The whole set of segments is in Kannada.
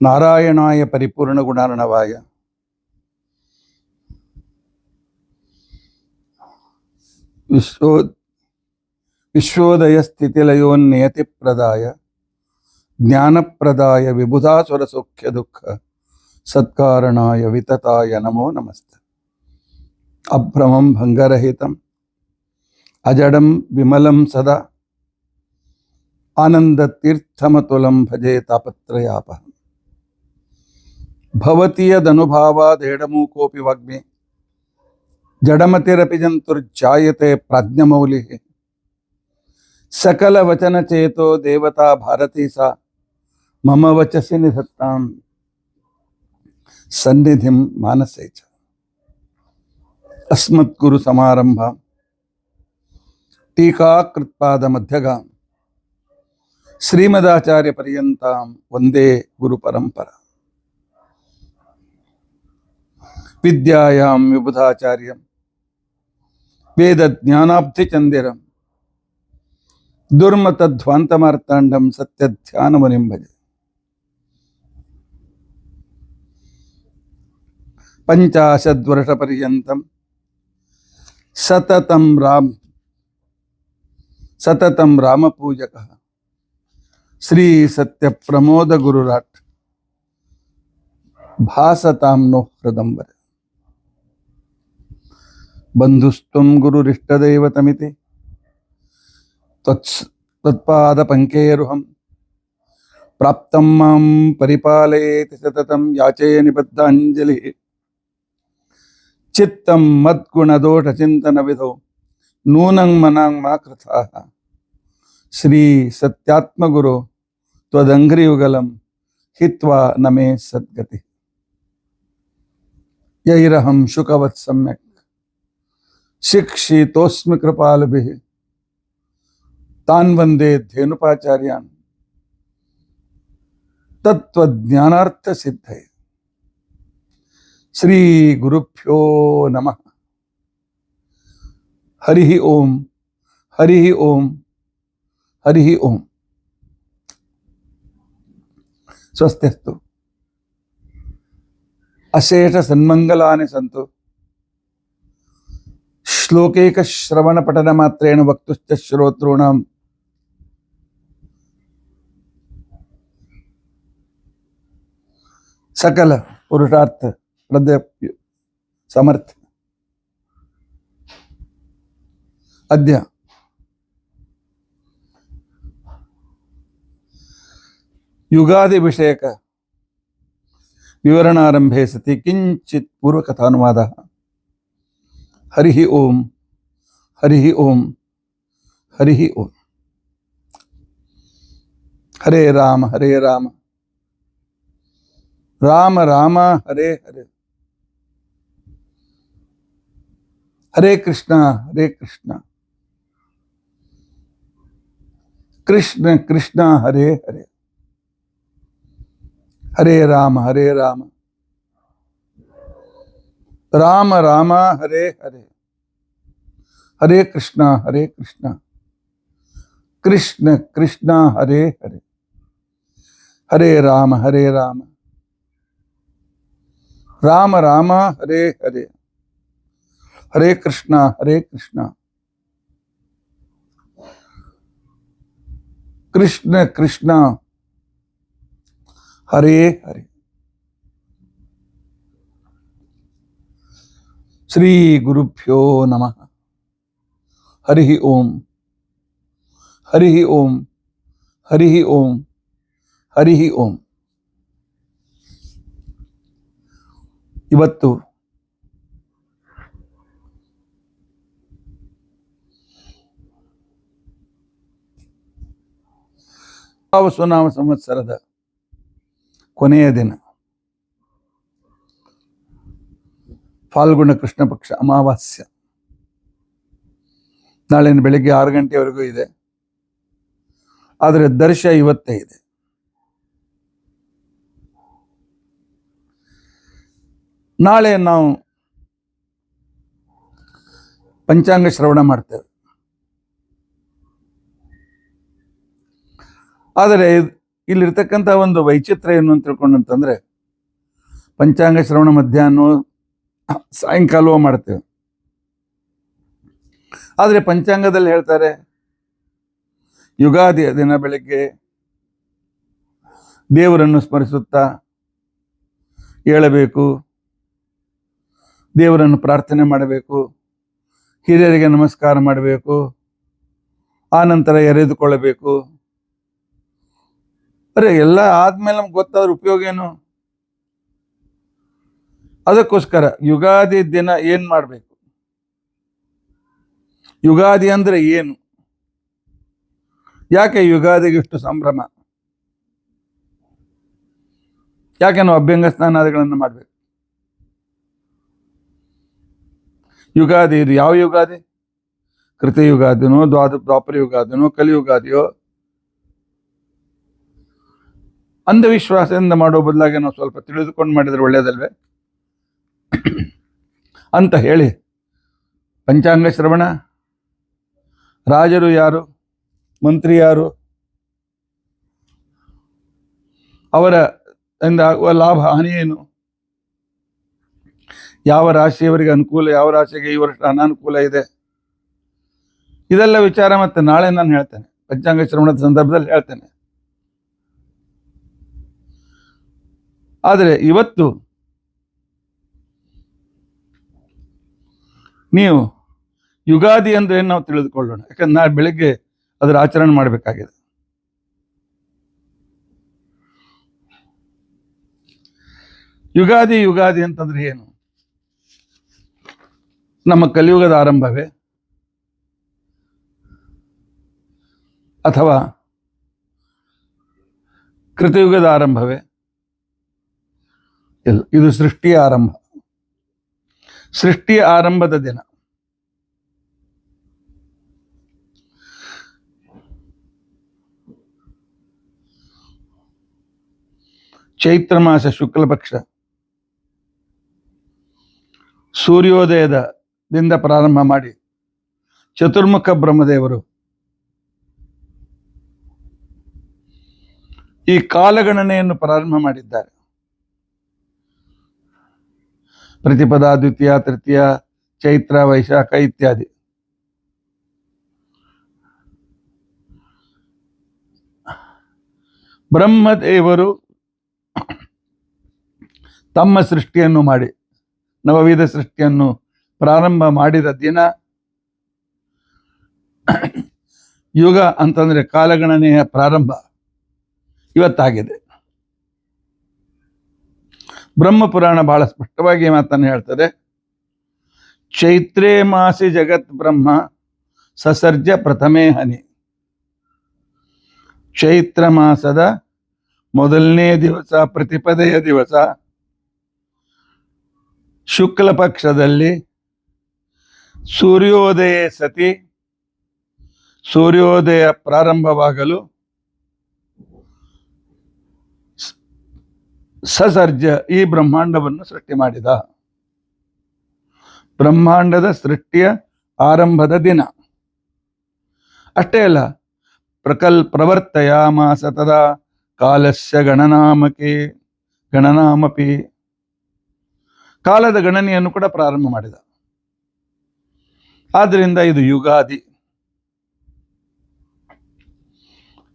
ನಾರಾಯಣಾಯ ಪರಿಪೂರ್ಣ ಗುಣಾರ್ಣವಾಯ ವಿಶ್ವೋದಯ ಸ್ಥಿತಿಲಯೋನ್ನಿಯತಿ ಪ್ರದಾಯ ಜ್ಞಾನಪ್ರದಾಯ ವಿಬುಧಾಸುರ ಸೌಖ್ಯ ದುಃಖ ಸತ್ಕಾರಣಾಯ ವಿತತಾಯ ನಮೋ ನಮಸ್ತೆ. ಅಭ್ರಮಂ ಭಂಗರಹಿತಂ ಅಜಡಂ ವಿಮಲಂ ಸದಾ ಆನಂದತೀರ್ಥಮತುಲಂ ಭಜೆ ತಾಪತ್ರಯಾಪಹಂ. ಭವತಿ ಯದನುಭಾವಾದೇಡಮೂಕೋಪಿ ವಾಗ್ಮಿ ಜಡಮತಿರಪಿ ಜಂತುರ್ಜಾಯತೆ ಪ್ರಾಜ್ಞಮೌಲಿಃ. ಸಕಲ ವಚನ ಚೇತೋ ದೇವತಾ ಭಾರತೀ ಸಾ ಮಮ ವಚಸಿ ನಿಧತ್ತಾಂ ಸನ್ನಿಧಿಂ ಮಾನಸೇ ಚ. ಅಸ್ಮದ್ಗುರು ಸಮಾರಂಭಾಂ ಟೀಕಾಕೃತ್ಪಾದ ಮಧ್ಯಗಾಂ ಶ್ರೀಮದಾಚಾರ್ಯ ಪರ್ಯಂತಾಂ ವಂದೇ ಗುರು ಪರಂಪರಾ. ವಿದ್ಯಾಯಾಂ ವಿಬುಧಾಚಾರ್ಯಂ ವೇದ ಜ್ಞಾನಾಬ್ಧಿ ಚಂದಿರಂ ದುರ್ಮತಧ್ವಾಂತಮಾರ್ತಾಂಡಂ ಸತ್ಯಧ್ಯಾನಮುನಿಂ ಭಜೆ. ಪಂಚಾಶದ್ವರ್ಷ ಪರ್ಯಂತಂ ಸತತಂ ರಾಮಪೂಜಕಃ ಶ್ರೀ ಸತ್ಯ ಪ್ರಮೋದ ಗುರುರಾಟ್ ಭಾಸತಾಂ ನೋ ಹೃದಂಬರ. ಬಂಧುಸ್ತ್ವಂ ಗುರುರಿಷ್ಟದೈವತಮಿತಿ ತ್ವತ್ಪಾದ ಪಂಕೇರುಹಂ ಪ್ರಾಪ್ತಂ ಮಾಂ ಪರಿಪಾಲಯೇತಿ ಸತತಂ ಯಾಚೇ ನಿಬದ್ಧಾಂಜಲಿ. ಚಿತ್ತಂ ಮದ್ಗುಣದೋಷ ಚಿಂತನ ವಿಧೋ ನೂನಂ ಮನಾಂ ಮಾ ಕೃತಾಃ. ಶ್ರೀ ಸತ್ಯಾತ್ಮಗುರು ತ್ವದಂಘ್ರಿಯುಗಲಂ ಹಿತ್ವಾ ನಮೇ ಸದ್ಗತಿ. ಯೈರಹಂ ಶುಕವತ್ ಸಮ್ಯಕ್ ಶಿಕ್ಷಿತೋಸ್ಮಿ ಕೃಪಾಲುಭಿಃ ತಾನ್ ವಂದೇ ಧೇನುಪಾಚಾರ್ಯಾನ್ ತತ್ವಜ್ಞಾನಾರ್ಥ ಸಿದ್ಧಯೇ. ಶ್ರೀ ಗುರುಭ್ಯೋ ನಮಃ. ಹರಿ ಓಂ ಹರಿ ಓಂ ಹರಿ ಓಂ. ಸ್ವಸ್ತಿಸ್ತು. ಅಶೇಷ ಸನ್ಮಂಗಲಾನಿ ಸಂತು. ಶ್ಲೋಕೇಕ ಶ್ರವಣ ಪಠನ ಮಾತ್ರೇಣ ವಕ್ತುಶ್ಚ ಶ್ರೋತॄಣಾಂ ಸಕಲ ಪುರುಷಾರ್ಥ ಪ್ರದ್ಯ ಸಮರ್ಥ. ಅದ್ಯ ಯುಗಾದಿ ವಿಷಯಕ ವಿವರಣಾರಂಭೆ ಸತಿ ಕಿಂಚಿತ್ ಪೂರ್ವಕಥಾನುವಾದ. ಹರಿ ಓಂ ಹರಿ ಓಂ ಹರಿ ಓಂ. ಹರೇ ರಾಮ ಹರೇ ರಾಮ ರಾಮ ರಾಮ ಹರೇ ಹರೇ. ಹರೇ ಕೃಷ್ಣ ಕೃಷ್ಣ ಕೃಷ್ಣ ಹರೇ ಹರೇ. ಹರೇ ರಾಮ ರಾಮ ರಾಮ ಹರೇ ಹರೇ. ಹರೇ ಕೃಷ್ಣ ಕೃಷ್ಣ ಕೃಷ್ಣ ಹರೇ ಹರೇ. ಹರೇ ರಾಮ ರಾಮ ರಾಮ ಹರೇ ಹರೇ. ಹರೇ ಕೃಷ್ಣ ಕೃಷ್ಣ ಕೃಷ್ಣ ಹರೇ ಹರೇ. ಶ್ರೀ ಗುರುಭ್ಯೋ ನಮಃ. ಹರಿ ಓಂ ಹರಿ ಓಂ ಹರಿ ಓಂ ಹರಿ ಓಂ. ಇವತ್ತು ಸುನಾಮ ಸಂವತ್ಸರದ ಕೊನೆಯ ದಿನ, ಫಾಲ್ಗುಣ ಕೃಷ್ಣ ಪಕ್ಷ ಅಮಾವಾಸ್ಯ. ನಾಳಿನ ಬೆಳಿಗ್ಗೆ 6 ಗಂಟೆವರೆಗೂ ಇದೆ, ಆದರೆ ದರ್ಶ ಇವತ್ತೇ ಇದೆ. ನಾಳೆ ನಾವು ಪಂಚಾಂಗ ಶ್ರವಣ ಮಾಡ್ತೇವೆ. ಆದರೆ ಇಲ್ಲಿರ್ತಕ್ಕಂಥ ಒಂದು ವೈಚಿತ್ರ್ಯ ಏನು ಅಂತ ತಿಳ್ಕೊಂಡಂತಂದ್ರೆ, ಪಂಚಾಂಗ ಶ್ರವಣ ಮಧ್ಯಾಹ್ನ ಸಾಯಂಕಾಲವೂ ಮಾಡ್ತೇವೆ. ಆದರೆ ಪಂಚಾಂಗದಲ್ಲಿ ಹೇಳ್ತಾರೆ ಯುಗಾದಿಯ ದಿನ ಬೆಳಗ್ಗೆ ದೇವರನ್ನು ಸ್ಮರಿಸುತ್ತಾ ಏಳಬೇಕು, ದೇವರನ್ನು ಪ್ರಾರ್ಥನೆ ಮಾಡಬೇಕು, ಹಿರಿಯರಿಗೆ ನಮಸ್ಕಾರ ಮಾಡಬೇಕು, ಆ ನಂತರ ಎರೆದುಕೊಳ್ಳಬೇಕು. ಅರೆ ಎಲ್ಲ ಆದ್ಮೇಲೆ ನಮ್ಗೆ ಗೊತ್ತಾದ್ರ ಉಪಯೋಗ ಏನು? ಅದಕ್ಕೋಸ್ಕರ ಯುಗಾದಿ ದಿನ ಏನ್ ಮಾಡಬೇಕು, ಯುಗಾದಿ ಅಂದ್ರೆ ಏನು, ಯಾಕೆ ಯುಗಾದಿಗೆ ಇಷ್ಟು ಸಂಭ್ರಮ, ಯಾಕೆ ನಾವು ಅಭ್ಯಂಗ ಸ್ನಾನಾದಿಗಳನ್ನು ಮಾಡಬೇಕು? ಯುಗಾದಿ ಇದು ಯಾವ ಯುಗಾದಿ? ಕೃತಯುಗಾದಿನೋ, ದ್ವಾಪರ ಯುಗಾದಿನೋ, ಕಲಿಯುಗಾದಿಯೋ? ಅಂಧವಿಶ್ವಾಸದಿಂದ ಮಾಡೋ ಬದಲಾಗಿ ನಾವು ಸ್ವಲ್ಪ ತಿಳಿದುಕೊಂಡು ಮಾಡಿದ್ರೆ ಒಳ್ಳೇದಲ್ವೇ ಅಂತ ಹೇಳಿ, ಪಂಚಾಂಗ ಶ್ರವಣ, ರಾಜರು ಯಾರು, ಮಂತ್ರಿ ಯಾರು, ಅವರ ಆಗುವ ಲಾಭ ಹಾನಿ ಏನು, ಯಾವ ರಾಶಿಯವರಿಗೆ ಅನುಕೂಲ, ಯಾವ ರಾಶಿಗೆ ಈ ವರ್ಷ ಅನಾನುಕೂಲ ಇದೆ, ಇದೆಲ್ಲ ವಿಚಾರ ಮತ್ತೆ ನಾಳೆ ನಾನು ಹೇಳ್ತೇನೆ, ಪಂಚಾಂಗ ಶ್ರವಣದ ಸಂದರ್ಭದಲ್ಲಿ ಹೇಳ್ತೇನೆ. ಆದರೆ ಇವತ್ತು ನೀವು ಯುಗಾದಿ ಅಂದ್ರೆ ಏನು ನಾವು ತಿಳಿದುಕೊಳ್ಳೋಣ. ಯಾಕಂದ್ರೆ ನಾಳೆ ಬೆಳಿಗ್ಗೆ ಅದರ ಆಚರಣೆ ಮಾಡಬೇಕಾಗಿದೆ. ಯುಗಾದಿ ಅಂತಂದ್ರೆ ಏನು? ನಮ್ಮ ಕಲಿಯುಗದ ಆರಂಭವೇ ಅಥವಾ ಕೃತಯುಗದ ಆರಂಭವೇ? ಇಲ್ಲ, ಇದು ಸೃಷ್ಟಿಯ ಆರಂಭ. ಸೃಷ್ಟಿಯ ಆರಂಭದ ದಿನ. ಚೈತ್ರ ಮಾಸ ಶುಕ್ಲ ಪಕ್ಷ ಸೂರ್ಯೋದಯದಿಂದ ಪ್ರಾರಂಭ ಮಾಡಿ ಚತುರ್ಮುಖ ಬ್ರಹ್ಮದೇವರು ಈ ಕಾಲಗಣನೆಯನ್ನು ಪ್ರಾರಂಭ ಮಾಡಿದ್ದಾರೆ. ಪ್ರತಿಪದ, ದ್ವಿತೀಯ, ತೃತೀಯ, ಚೈತ್ರ, ವೈಶಾಖ ಇತ್ಯಾದಿ. ಬ್ರಹ್ಮದೇವರು ತಮ್ಮ ಸೃಷ್ಟಿಯನ್ನು ಮಾಡಿ, ನವವಿಧ ಸೃಷ್ಟಿಯನ್ನು ಪ್ರಾರಂಭ ಮಾಡಿದ ದಿನ ಯುಗ ಅಂತಂದ್ರೆ ಕಾಲಗಣನೆಯ ಪ್ರಾರಂಭ ಇವತ್ತಾಗಿದೆ. ಬ್ರಹ್ಮಪುರಾಣ ಬಹಳ ಸ್ಪಷ್ಟವಾಗಿ ಮಾತನ್ನು ಹೇಳ್ತದೆ. ಚೈತ್ರೇ ಮಾಸಿ ಜಗತ್ ಬ್ರಹ್ಮ ಸಸರ್ಜ ಪ್ರಥಮೇ ಹನಿ. ಚೈತ್ರ ಮಾಸದ ಮೊದಲನೇ ದಿವಸ, ಪ್ರತಿಪದೆಯ ದಿವಸ, ಶುಕ್ಲ ಪಕ್ಷದಲ್ಲಿ ಸೂರ್ಯೋದಯ ಸತಿ, ಸೂರ್ಯೋದಯ ಪ್ರಾರಂಭವಾಗಲು ಸಸರ್ಜ ಈ ಬ್ರಹ್ಮಾಂಡವನ್ನು ಸೃಷ್ಟಿ ಮಾಡಿದ. ಬ್ರಹ್ಮಾಂಡದ ಸೃಷ್ಟಿಯ ಆರಂಭದ ದಿನ. ಅಷ್ಟೇ ಅಲ್ಲ, ಪ್ರವರ್ತಯಾಮಾಸ ತದಾ ಕಾಲಸ್ಯ ಗಣನಾಮಪಿ, ಕಾಲದ ಗಣನೆಯನ್ನು ಕೂಡ ಪ್ರಾರಂಭ ಮಾಡಿದ. ಆದ್ದರಿಂದ ಇದು ಯುಗಾದಿ.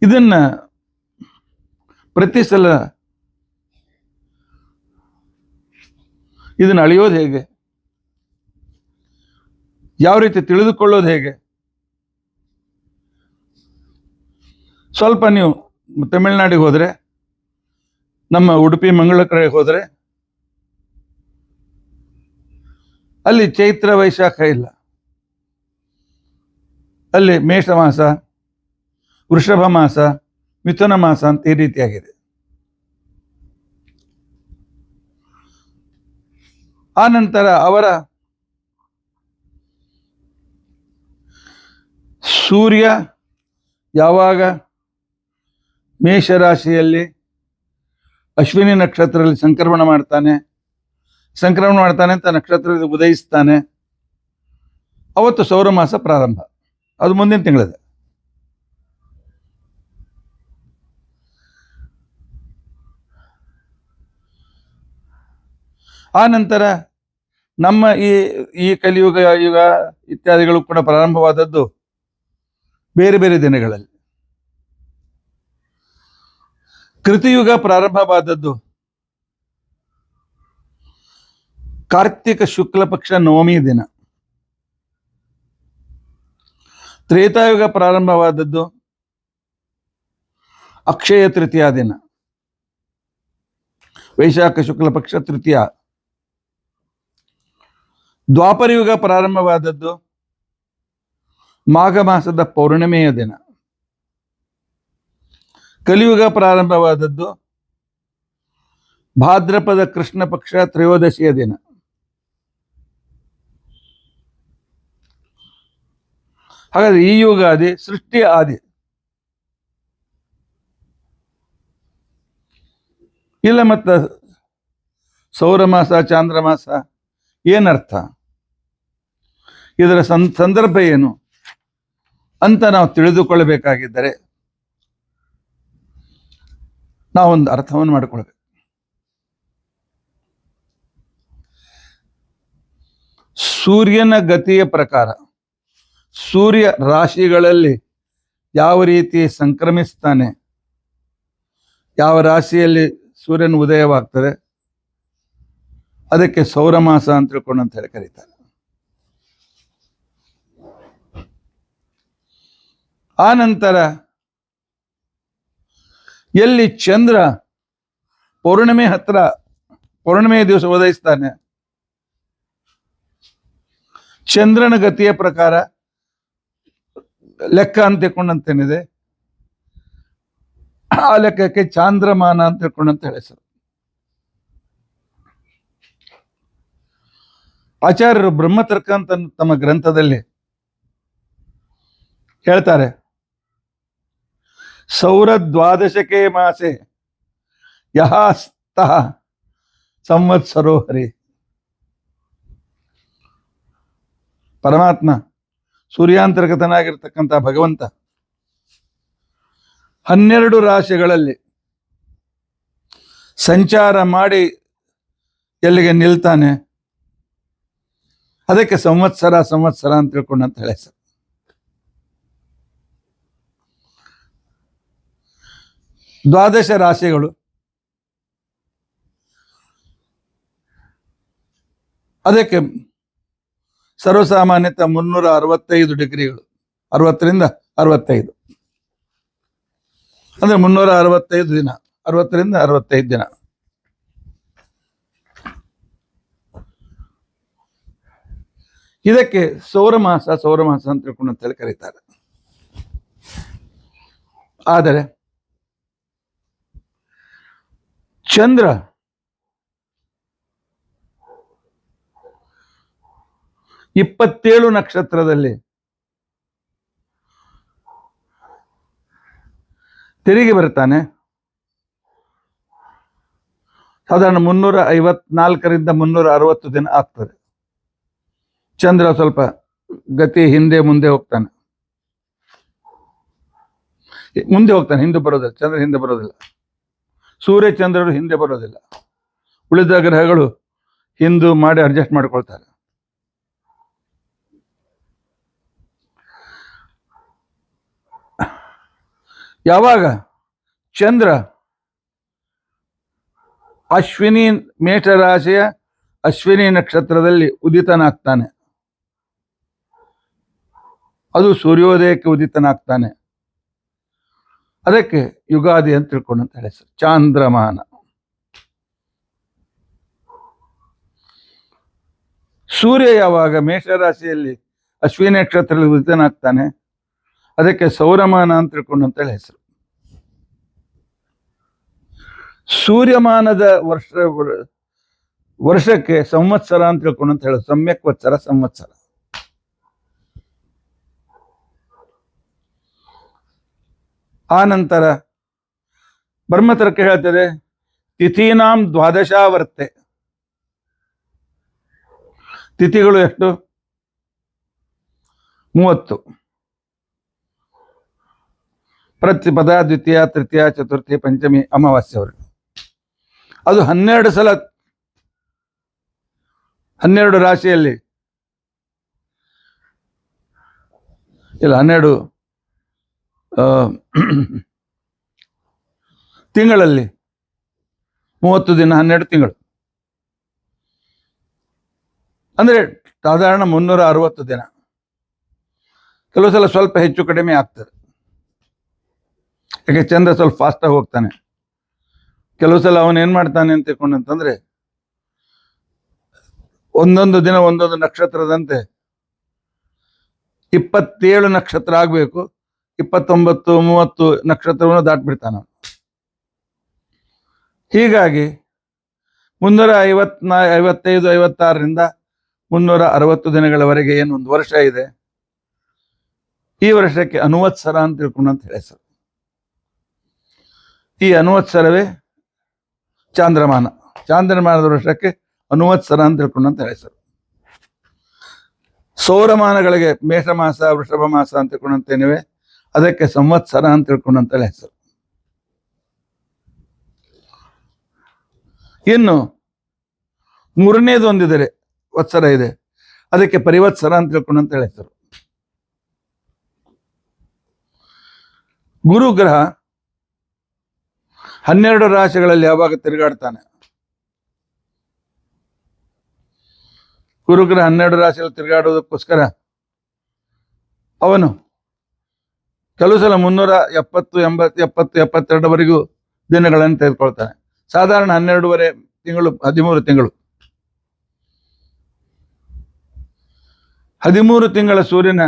ಇದನ್ನ ಪ್ರತಿ ಸಲ ಇದನ್ನು ಅಳೆಯೋದು ಹೇಗೆ, ಯಾವ ರೀತಿ ತಿಳಿದುಕೊಳ್ಳೋದು ಹೇಗೆ? ಸ್ವಲ್ಪ ನೀವು ತಮಿಳುನಾಡಿಗೆ ಹೋದರೆ, ನಮ್ಮ ಉಡುಪಿ ಮಂಗಳ ಕಡೆಗೆ ಹೋದರೆ, ಅಲ್ಲಿ ಚೈತ್ರ ವೈಶಾಖ ಇಲ್ಲ. ಅಲ್ಲಿ ಮೇಷ ಮಾಸ, ವೃಷಭ ಮಾಸ, ಮಿಥುನ ಮಾಸ ಅಂತ ಈ ರೀತಿಯಾಗಿದೆ. ಆ ನಂತರ ಅವರ ಸೂರ್ಯ ಯಾವಾಗ ಮೇಷರಾಶಿಯಲ್ಲಿ ಅಶ್ವಿನಿ ನಕ್ಷತ್ರದಲ್ಲಿ ಸಂಕ್ರಮಣ ಮಾಡ್ತಾನೆ ಅಂತ ನಕ್ಷತ್ರದಲ್ಲಿ ಉದಯಿಸ್ತಾನೆ, ಅವತ್ತು ಸೌರಮಾಸ ಪ್ರಾರಂಭ. ಅದು ಮುಂದಿನ ತಿಂಗಳಿದೆ. ಆ ನಂತರ ನಮ್ಮ ಈ ಕಲಿಯುಗ ಯುಗ ಇತ್ಯಾದಿಗಳು ಕೂಡ ಪ್ರಾರಂಭವಾದದ್ದು ಬೇರೆ ಬೇರೆ ದಿನಗಳಲ್ಲಿ. ಕೃತಿಯುಗ ಪ್ರಾರಂಭವಾದದ್ದು ಕಾರ್ತಿಕ ಶುಕ್ಲ ಪಕ್ಷ ನವಮಿ ದಿನ. ತ್ರೇತಾಯುಗ ಪ್ರಾರಂಭವಾದದ್ದು ಅಕ್ಷಯ ತೃತೀಯ ದಿನ, ವೈಶಾಖ ಶುಕ್ಲ ಪಕ್ಷ ತೃತೀಯ. ದ್ವಾಪರಯುಗ ಪ್ರಾರಂಭವಾದದ್ದು ಮಾಘ ಮಾಸದ ಪೌರ್ಣಿಮೆಯ ದಿನ. ಕಲಿಯುಗ ಪ್ರಾರಂಭವಾದದ್ದು ಭಾದ್ರಪದ ಕೃಷ್ಣ ಪಕ್ಷ ತ್ರಯೋದಶಿಯ ದಿನ. ಹಾಗಾದ್ರೆ ಈ ಯುಗಾದಿ ಸೃಷ್ಟಿಯ ಆದಿ. ಇಲ್ಲ ಮತ್ತ ಸೌರಮಾಸ ಚಾಂದ್ರಮಾಸ ಏನರ್ಥ, ಇದರ ಸಂದರ್ಭ ಏನು ಅಂತ ನಾವು ತಿಳಿದುಕೊಳ್ಳಬೇಕಾಗಿದ್ದರೆ ನಾವೊಂದು ಅರ್ಥವನ್ನು ಮಾಡಿಕೊಳ್ಬೇಕು. ಸೂರ್ಯನ ಗತಿಯ ಪ್ರಕಾರ ಸೂರ್ಯ ರಾಶಿಗಳಲ್ಲಿ ಯಾವ ರೀತಿ ಸಂಕ್ರಮಿಸ್ತಾನೆ, ಯಾವ ರಾಶಿಯಲ್ಲಿ ಸೂರ್ಯನ ಉದಯವಾಗ್ತದೆ, ಅದಕ್ಕೆ ಸೌರಮಾಸ ಅಂತ ತಿಳ್ಕೊಂಡು ಅಂತ ಹೇಳಿ ಕರೀತಾರೆ. ಆ ನಂತರ ಎಲ್ಲಿ ಚಂದ್ರ ಪೌರ್ಣಿಮೆಯ ದಿವಸ ಉದಯಿಸ್ತಾನೆ, ಚಂದ್ರನ ಗತಿಯ ಪ್ರಕಾರ ಲೆಕ್ಕ ಅಂತ ತಿಳ್ಕೊಂಡಂತೇನಿದೆ, ಆ ಲೆಕ್ಕಕ್ಕೆ ಚಾಂದ್ರಮಾನ ಅಂತ ತಿಳ್ಕೊಂಡಂತ ಹೇಳಿ ಸರ್. ಆಚಾರ್ಯರು ಬ್ರಹ್ಮತರ್ಕ ಅಂತ ತಮ್ಮ ಗ್ರಂಥದಲ್ಲಿ ಹೇಳ್ತಾರೆ, ಸೌರ ದ್ವಾದಶಕೆ ಮಾಸೆ ಯಹಾಸ್ತಃ ಸಂವತ್ಸರೋ ಹರಿ. ಪರಮಾತ್ಮ ಸೂರ್ಯಾಂತರ್ಗತನಾಗಿರ್ತಕ್ಕಂಥ ಭಗವಂತ 12 ರಾಶಿಗಳಲ್ಲಿ ಸಂಚಾರ ಮಾಡಿ ಎಲ್ಲಿಗೆ ನಿಲ್ತಾನೆ, ಅದಕ್ಕೆ ಸಂವತ್ಸರ ಅಂತ ತಿಳ್ಕೊಂಡಂತ ಹೇಳಿ ಸರ್. ದ್ವಾದಶ ರಾಶಿಗಳು, ಅದಕ್ಕೆ ಸರ್ವಸಾಮಾನ್ಯತ 365 ಡಿಗ್ರಿಗಳು, 60ರಿಂದ 65 ಅಂದ್ರೆ 365 ದಿನ, 60ರಿಂದ 65 ದಿನ. ಇದಕ್ಕೆ ಸೌರಮಾಸ ಅಂತ ತಿಳ್ಕೊಂಡು ಅಂತೇಳಿ ಕರೀತಾರೆ. ಆದರೆ ಚಂದ್ರ ಇಪ್ಪತ್ತೇಳು ನಕ್ಷತ್ರದಲ್ಲಿ ತಿರುಗಿ ಬರ್ತಾನೆ. ಸಾಧಾರಣ 354ರಿಂದ 360 ದಿನ ಆಗ್ತದೆ. ಚಂದ್ರ ಸ್ವಲ್ಪ ಗತಿ ಹಿಂದೆ ಮುಂದೆ ಹೋಗ್ತಾನೆ, ಹಿಂದೆ ಬರೋದಿಲ್ಲ. ಚಂದ್ರ ಹಿಂದೆ ಬರೋದಿಲ್ಲ, ಸೂರ್ಯ ಚಂದ್ರರು ಹಿಂದೆ ಬರೋದಿಲ್ಲ. ಉಳಿದ ಗ್ರಹಗಳು ಹಿಂದೂ ಮಾಡಿ ಅಡ್ಜಸ್ಟ್ ಮಾಡ್ಕೊಳ್ತಾರೆ. ಯಾವಾಗ ಚಂದ್ರ ಅಶ್ವಿನಿ ಮೇಷರಾಶಿಯ ಅಶ್ವಿನಿ ನಕ್ಷತ್ರದಲ್ಲಿ ಉದಿತನಾಗ್ತಾನೆ, ಅದು ಸೂರ್ಯೋದಯಕ್ಕೆ ಉದಿತನಾಗ್ತಾನೆ, ಅದಕ್ಕೆ ಯುಗಾದಿ ಅಂತ ತಿಳ್ಕೊಂಡು ಅಂತ ಹೇಳಿ ಸರ್. ಚಾಂದ್ರಮಾನ. ಸೂರ್ಯ ಯಾವಾಗ ಮೇಷರಾಶಿಯಲ್ಲಿ ಅಶ್ವಿನಿ ನಕ್ಷತ್ರದಲ್ಲಿ ಉದಿತನಾಗ್ತಾನೆ, ಅದಕ್ಕೆ ಸೌರಮಾನ ಅಂತ ತಿಳ್ಕೊಂಡು ಅಂತ ಹೇಳಿ ಹೆಸರು. ಸೂರ್ಯಮಾನದ ವರ್ಷಕ್ಕೆ ಸಂವತ್ಸರ ಅಂತ ತಿಳ್ಕೊಂಡು ಅಂತ ಹೇಳೋದು. ಸಮ್ಯಕ್ ವತ್ಸರ, ಸಂವತ್ಸರ. ಆ ನಂತರ ಬ್ರಹ್ಮತರ್ಕ ಹೇಳ್ತದೆ, ತಿಥೀನಾಂ ದ್ವಾದಶಾವರ್ತೆ. ತಿಥಿಗಳು ಎಷ್ಟು? 30. ಪ್ರತಿಪದ, ದ್ವಿತೀಯ, ತೃತೀಯ, ಚತುರ್ಥಿ, ಪಂಚಮಿ, ಅಮಾವಾಸ್ಯವರೆಗೆ. ಅದು 12 ಸಲ 12 ರಾಶಿಯಲ್ಲಿ ಇಲ್ಲ 12 ತಿಂಗಳಲ್ಲಿ 30 ದಿನ 12 ತಿಂಗಳು ಅಂದರೆ ಸಾಧಾರಣ 360 ದಿನ. ಕೆಲವು ಸಲ ಸ್ವಲ್ಪ ಹೆಚ್ಚು ಕಡಿಮೆ ಆಗ್ತದೆ, ಯಾಕೆ ಚಂದ್ರ ಸ್ವಲ್ಪ ಫಾಸ್ಟಾಗಿ ಹೋಗ್ತಾನೆ. ಕೆಲವು ಸಲ ಅವನು ಏನು ಮಾಡ್ತಾನೆ ಅಂತ ತಿಳ್ಕೊಂಡಂತಂದ್ರೆ ಒಂದೊಂದು ದಿನ ಒಂದೊಂದು ನಕ್ಷತ್ರದಂತೆ 27 ನಕ್ಷತ್ರ ಆಗಬೇಕು, 29 30 ನಕ್ಷತ್ರವನ್ನು ದಾಟ್ಬಿಡ್ತಾನೆ. ಹೀಗಾಗಿ 355 56ರಿಂದ 360 ದಿನಗಳವರೆಗೆ ಏನು ಒಂದು ವರ್ಷ ಇದೆ, ಈ ವರ್ಷಕ್ಕೆ ಅನುವತ್ಸರ ಅಂತ ತಿಳ್ಕೊಂಡಂತ ಹೇಳಿ ಸರ್. ಈ ಅನುವತ್ಸರವೇ ಚಾಂದ್ರಮಾನ. ಚಾಂದ್ರಮಾನದ ವರ್ಷಕ್ಕೆ ಅನುವತ್ಸರ ಅಂತ ತಿಳ್ಕೊಂಡಂತ ಹೇಳಿ ಸರ್. ಸೌರಮಾನಗಳಿಗೆ ಮೇಷಮಾಸ ವೃಷಭ ಮಾಸ ಅಂತ ತಿಳ್ಕೊಂಡಂತೇನಿವೆ, ಅದಕ್ಕೆ ಸಂವತ್ಸರ ಅಂತ ತಿಳ್ಕೊಂಡಂತ ಹೆಸರು. ಇನ್ನು ಮೂರನೇದು ಒಂದಿದೆ ವತ್ಸರ ಇದೆ, ಅದಕ್ಕೆ ಪರಿವತ್ಸರ ಅಂತ ತಿಳ್ಕೊಂಡಂತ ಹೆಸರು. ಗುರುಗ್ರಹ 12 ರಾಶಿಗಳಲ್ಲಿ ಯಾವಾಗ ತಿರುಗಾಡ್ತಾನೆ, ಗುರುಗ್ರಹ 12 ರಾಶಿಯಲ್ಲಿ ತಿರುಗಾಡೋದಕ್ಕೋಸ್ಕರ ಅವನು ಕೆಲವು ಸಲ 370 80 70 72ವರೆಗೂ ದಿನಗಳನ್ನು ತೆಗೆದುಕೊಳ್ತಾನೆ. ಸಾಧಾರಣ 12.5 ತಿಂಗಳು 13 ತಿಂಗಳು. 13 ತಿಂಗಳ ಸೂರ್ಯನ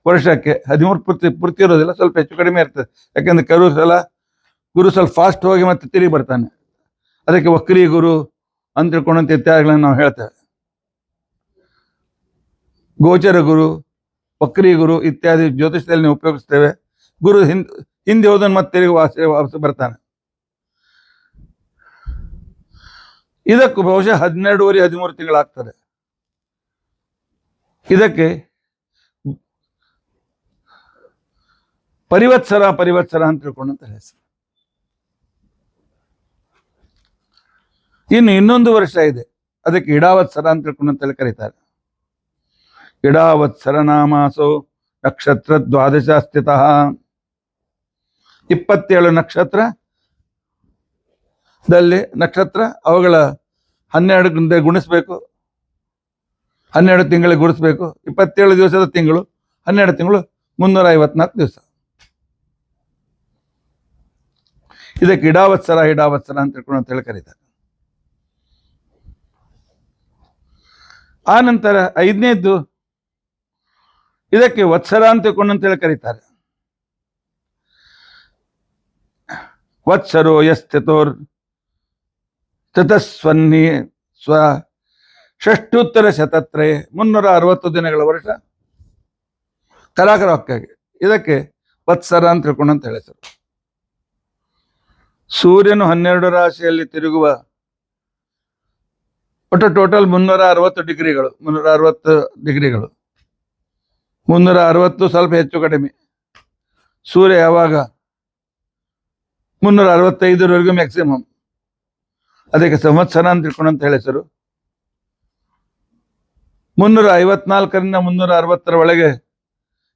ವರ್ಷಕ್ಕೆ 13 ಪೂರ್ತಿ ಇರೋದಿಲ್ಲ, ಸ್ವಲ್ಪ ಹೆಚ್ಚು ಕಡಿಮೆ ಇರ್ತದೆ. ಯಾಕೆಂದ್ರೆ ಕೆಲವು ಸಲ ಗುರು ಸ್ವಲ್ಪ ಫಾಸ್ಟ್ ಹೋಗಿ ಮತ್ತೆ ತಿರುಗಿ ಬರ್ತಾನೆ, ಅದಕ್ಕೆ ವಕ್ರಿ ಗುರು ಅಂತ ತಿಳ್ಕೊಂಡಂತ ಇತ್ಯಾದಿಗಳನ್ನು ನಾವು ಹೇಳ್ತೇವೆ. ಗೋಚರ ಗುರು, ವಕ್ರಿ ಗುರು ಇತ್ಯಾದಿ ಜ್ಯೋತಿಷದಲ್ಲಿ ನೀವು ಉಪಯೋಗಿಸ್ತೇವೆ. ಗುರು ಹಿಂದೆ ಹೋದನ್ನು ಮತ್ತೆ ತಿರುಗಿ ವಾಪಸ್ ಬರ್ತಾನೆ. ಇದಕ್ಕೂ ಬಹುಶಃ 12.5 13 ತಿಂಗಳಾಗ್ತದೆ. ಇದಕ್ಕೆ ಪರಿವತ್ಸರ ಅಂತ ತಿಳ್ಕೊಂಡಂತ ಹೆಸರು. ಇನ್ನು ಇನ್ನೊಂದು ವರ್ಷ ಇದೆ, ಅದಕ್ಕೆ ಇಡಾವತ್ಸರ ಅಂತ ತಿಳ್ಕೊಂಡಂತೇಳಿ ಕರೀತಾರೆ. ಇಡಾವತ್ಸರ ನಾಮಾಸೋ ನಕ್ಷತ್ರ 12 ಸ್ಥಿತ. 27 ನಕ್ಷತ್ರದಲ್ಲಿ ನಕ್ಷತ್ರ ಅವುಗಳ 12 ಗುಣಿಸ್ಬೇಕು, 12 ತಿಂಗಳಿಗೆ ಗುಣಿಸ್ಬೇಕು. 27 ದಿವಸದ ತಿಂಗಳು, 12 ತಿಂಗಳು 354 ದಿವಸ. ಇದಕ್ಕೆ ಇಡಾವತ್ಸರ ಅಂತ ತಿಳ್ಕೊಂಡಂತೇಳಿ ಕರೀತಾರೆ. ಆ ನಂತರ 5ನೇದ್ದು ಇದಕ್ಕೆ ವತ್ಸರ ಅಂತ ತಿಳ್ಕೊಂಡಂತೇಳಿ ಕರೀತಾರೆ. ವತ್ಸರೋ ಯಸ್ಥಿತೋರ್ ತತಸ್ವನ್ನಿ ಸ್ವ ಷಷ್ಠೋತ್ತರ ಶತತ್ರೇ 360 ದಿನಗಳ ವರ್ಷ ಕರಾಕರಕ್ಕಾಗಿ ಇದಕ್ಕೆ ವತ್ಸರ ಅಂತ ತಿಳ್ಕೊಂಡಂತ ಹೇಳಿದರು. ಸೂರ್ಯನು 12 ರಾಶಿಯಲ್ಲಿ ತಿರುಗುವ ಒಟ್ಟು ಟೋಟಲ್ 360 ಡಿಗ್ರಿಗಳು. 360 ಸ್ವಲ್ಪ ಹೆಚ್ಚು ಕಡಿಮೆ. ಸೂರ್ಯ ಯಾವಾಗ 365ವರೆಗೂ ಮ್ಯಾಕ್ಸಿಮಮ್, ಅದಕ್ಕೆ ಸಂವತ್ಸರ ಅಂತ ತಿಳ್ಕೊಂಡಂತ ಹೆಸರು. 354ರಿಂದ 360 ಒಳಗೆ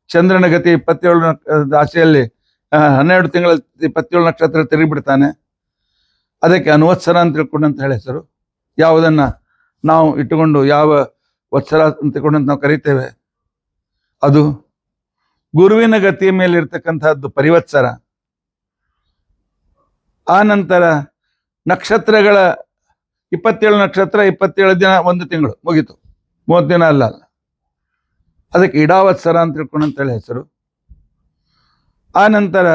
ಚಂದ್ರನ ಗತಿ 27 ರಾಶಿಯಲ್ಲಿ 12 ತಿಂಗಳ 27 ನಕ್ಷತ್ರ ತಿರುಗಿಬಿಡ್ತಾನೆ. ಅದಕ್ಕೆ ಅನುವತ್ಸರ ಅಂತ ತಿಳ್ಕೊಂಡಂತ ಹೆಸರು. ಯಾವುದನ್ನ ನಾವು ಇಟ್ಟುಕೊಂಡು ಯಾವ ವತ್ಸರ ಅಂತ ತಿಳ್ಕೊಂಡಂತ ನಾವು ಕರಿತೇವೆ, ಅದು ಗುರುವಿನ ಗತಿಯ ಮೇಲೆ ಇರ್ತಕ್ಕಂಥದ್ದು ಪರಿವತ್ಸರ. ಆ ನಂತರ ನಕ್ಷತ್ರಗಳ 27 ನಕ್ಷತ್ರ 27 ದಿನ 1 ತಿಂಗಳು ಮುಗೀತು, 30 ದಿನ ಅಲ್ಲ, ಅದಕ್ಕೆ ಇಡಾವತ್ಸರ ಅಂತ ತಿಳ್ಕೊಂಡಂತೇಳಿ ಹೆಸರು. ಆ ನಂತರ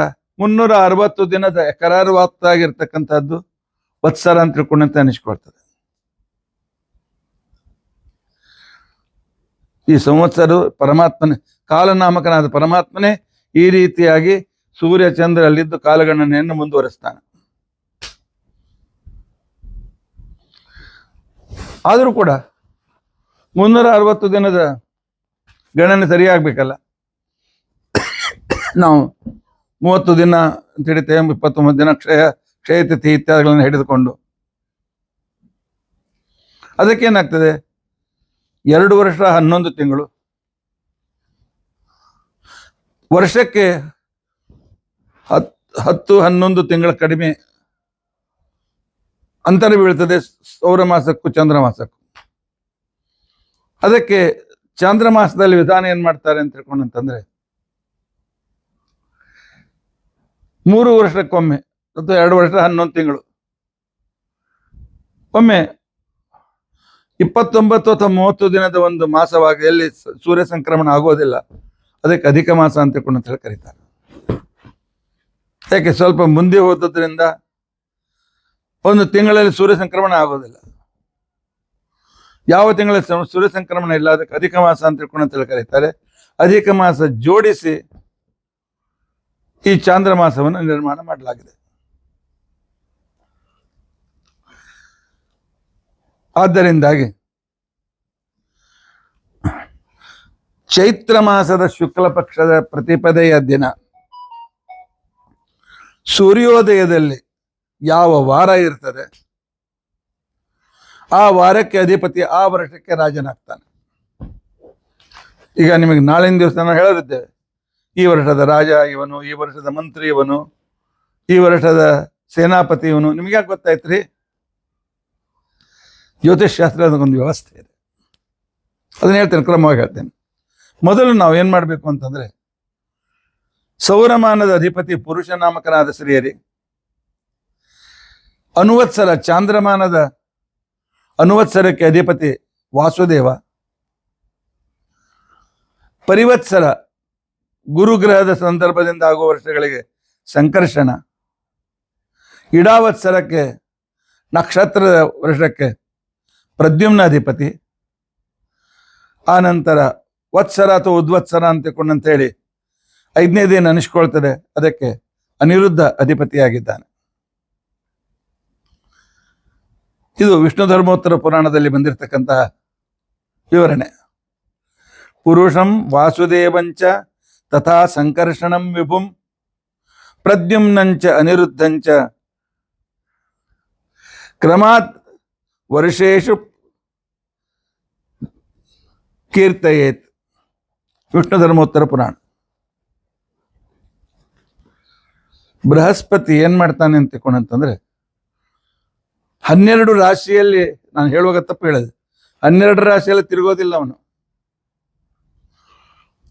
360 ದಿನದ ಕರಾರುವಾಕ್ತಾಗಿರ್ತಕ್ಕಂಥದ್ದು ವತ್ಸರ ಅಂತ ತಿಳ್ಕೊಂಡಂತೆ ಅನಿಸ್ಕೊಳ್ತದೆ. ಈ ಸಂವತ್ಸರ ಪರಮಾತ್ಮನೇ, ಕಾಲನಾಮಕನಾದ ಪರಮಾತ್ಮನೇ ಈ ರೀತಿಯಾಗಿ ಸೂರ್ಯ ಚಂದ್ರ ಅಲ್ಲಿದ್ದು ಕಾಲಗಣನೆಯನ್ನು ಮುಂದುವರಿಸ್ತಾನೆ. ಆದರೂ ಕೂಡ 360 ದಿನದ ಗಣನೆ ಸರಿಯಾಗಬೇಕಲ್ಲ. ನಾವು 30 ದಿನ ಅಂತ ಹಿಡಿತೇವೆ, 29 ದಿನ ಕ್ಷಯತಿಥಿ ಇತ್ಯಾದಿಗಳನ್ನು ಹಿಡಿದುಕೊಂಡು ಅದಕ್ಕೇನಾಗ್ತದೆ, 2 ವರ್ಷ 11 ತಿಂಗಳು, ವರ್ಷಕ್ಕೆ 10-11 ತಿಂಗಳ ಕಡಿಮೆ ಅಂತರ ಬೀಳ್ತದೆ ಸೌರ ಮಾಸಕ್ಕೂ ಚಂದ್ರಮಾಸಕ್ಕೂ. ಅದಕ್ಕೆ ಚಾಂದ್ರಮಾಸದಲ್ಲಿ ವಿಧಾನ ಏನ್ ಮಾಡ್ತಾರೆ ಅಂತ ತಿಳ್ಕೊಂಡಂತಂದ್ರೆ 3 ವರ್ಷಕ್ಕೊಮ್ಮೆ ಅಥವಾ 2 ವರ್ಷ 11 ತಿಂಗಳು ಒಮ್ಮೆ 29 ಅಥವಾ 30 ದಿನದ ಒಂದು ಮಾಸವಾಗಿ ಎಲ್ಲಿ ಸೂರ್ಯ ಸಂಕ್ರಮಣ ಆಗೋದಿಲ್ಲ, ಅದಕ್ಕೆ ಅಧಿಕ ಮಾಸ ಅಂತ ಹೇಳಿ ಕರೀತಾರೆ. ಯಾಕೆ ಸ್ವಲ್ಪ ಮುಂದೆ ಹೋದದ್ರಿಂದ ಒಂದು ತಿಂಗಳಲ್ಲಿ ಸೂರ್ಯ ಸಂಕ್ರಮಣ ಆಗೋದಿಲ್ಲ. ಯಾವ ತಿಂಗಳಲ್ಲಿ ಸೂರ್ಯ ಸಂಕ್ರಮಣ ಇಲ್ಲ ಅದಕ್ಕೆ ಅಧಿಕ ಮಾಸ ಅಂತ ಹೇಳಿ ಕರೀತಾರೆ. ಅಧಿಕ ಮಾಸ ಜೋಡಿಸಿ ಈ ಚಾಂದ್ರ ಮಾಸವನ್ನು ನಿರ್ಮಾಣ ಮಾಡಲಾಗಿದೆ. ಆದ್ದರಿಂದಾಗಿ ಚೈತ್ರ ಮಾಸದ ಶುಕ್ಲ ಪಕ್ಷದ ಪ್ರತಿಪದೆಯ ದಿನ ಸೂರ್ಯೋದಯದಲ್ಲಿ ಯಾವ ವಾರ ಇರ್ತದೆ ಆ ವಾರಕ್ಕೆ ಅಧಿಪತಿ ಆ ವರ್ಷಕ್ಕೆ ರಾಜನಾಗ್ತಾನೆ. ಈಗ ನಿಮಗೆ ನಾಳಿನ ದಿವಸ ನಾನು ಹೇಳಿದ್ದೇವೆ, ಈ ವರ್ಷದ ರಾಜ ಇವನು, ಈ ವರ್ಷದ ಮಂತ್ರಿ ಇವನು, ಈ ವರ್ಷದ ಸೇನಾಪತಿ ಇವನು. ನಿಮ್ಗೆ ಯಾಕೆ ಗೊತ್ತಾಯ್ತ್ರಿ? ಜ್ಯೋತಿಷ್ ಶಾಸ್ತ್ರ ಒಂದು ವ್ಯವಸ್ಥೆ ಇದೆ, ಅದನ್ನ ಹೇಳ್ತೇನೆ, ಕ್ರಮವಾಗಿ ಹೇಳ್ತೇನೆ. ಮೊದಲು ನಾವು ಏನ್ ಮಾಡ್ಬೇಕು ಅಂತಂದ್ರೆ, ಸೌರಮಾನದ ಅಧಿಪತಿ ಪುರುಷ ನಾಮಕನಾದ ಶ್ರೀಹರಿ, ಅನುವತ್ಸರ ಚಾಂದ್ರಮಾನದ ಅನುವತ್ಸರಕ್ಕೆ ಅಧಿಪತಿ ವಾಸುದೇವ, ಪರಿವತ್ಸರ ಗುರುಗ್ರಹದ ಸಂದರ್ಭದಿಂದ ಆಗುವ ವರ್ಷಗಳಿಗೆ ಸಂಕರ್ಷಣ, ಇಡಾವತ್ಸರಕ್ಕೆ ನಕ್ಷತ್ರದ ವರ್ಷಕ್ಕೆ ಪ್ರದ್ಯುಮ್ನ ಅಧಿಪತಿ, ಆನಂತರ ವತ್ಸರ ಅಥವಾ ಉದ್ವತ್ಸರ ಅಂತೇಳಿ 5ನೇ ದಿನ ಅನಿಸ್ಕೊಳ್ತದೆ, ಅದಕ್ಕೆ ಅನಿರುದ್ಧ ಅಧಿಪತಿಯಾಗಿದ್ದಾನೆ. ಇದು ವಿಷ್ಣು ಧರ್ಮೋತ್ತರ ಪುರಾಣದಲ್ಲಿ ಬಂದಿರತಕ್ಕಂತಹ ವಿವರಣೆ. ಪುರುಷಂ ವಾಸುದೇವಂಚ ತಥಾ ಸಂಕರ್ಷಣಂ ವಿಭುಂ ಪ್ರದ್ಯುಮ್ನಂಚ ಅನಿರುದ್ಧಂಚ ಕ್ರಮಾತ್ ವರ್ಷೇಶು ಕೀರ್ತಯೇತ್. ವಿಷ್ಣು ಧರ್ಮೋತ್ತರ ಪುರಾಣ. ಬೃಹಸ್ಪತಿ ಏನ್ ಮಾಡ್ತಾನೆ ಅಂತ ತಿಳ್ಕೊಂಡಂತಂದ್ರೆ, 12 ರಾಶಿಯಲ್ಲಿ, ನಾನು ಹೇಳುವಾಗ ತಪ್ಪು ಹೇಳಿದೆ, 12 ರಾಶಿಯಲ್ಲಿ ತಿರುಗೋದಿಲ್ಲ ಅವನು,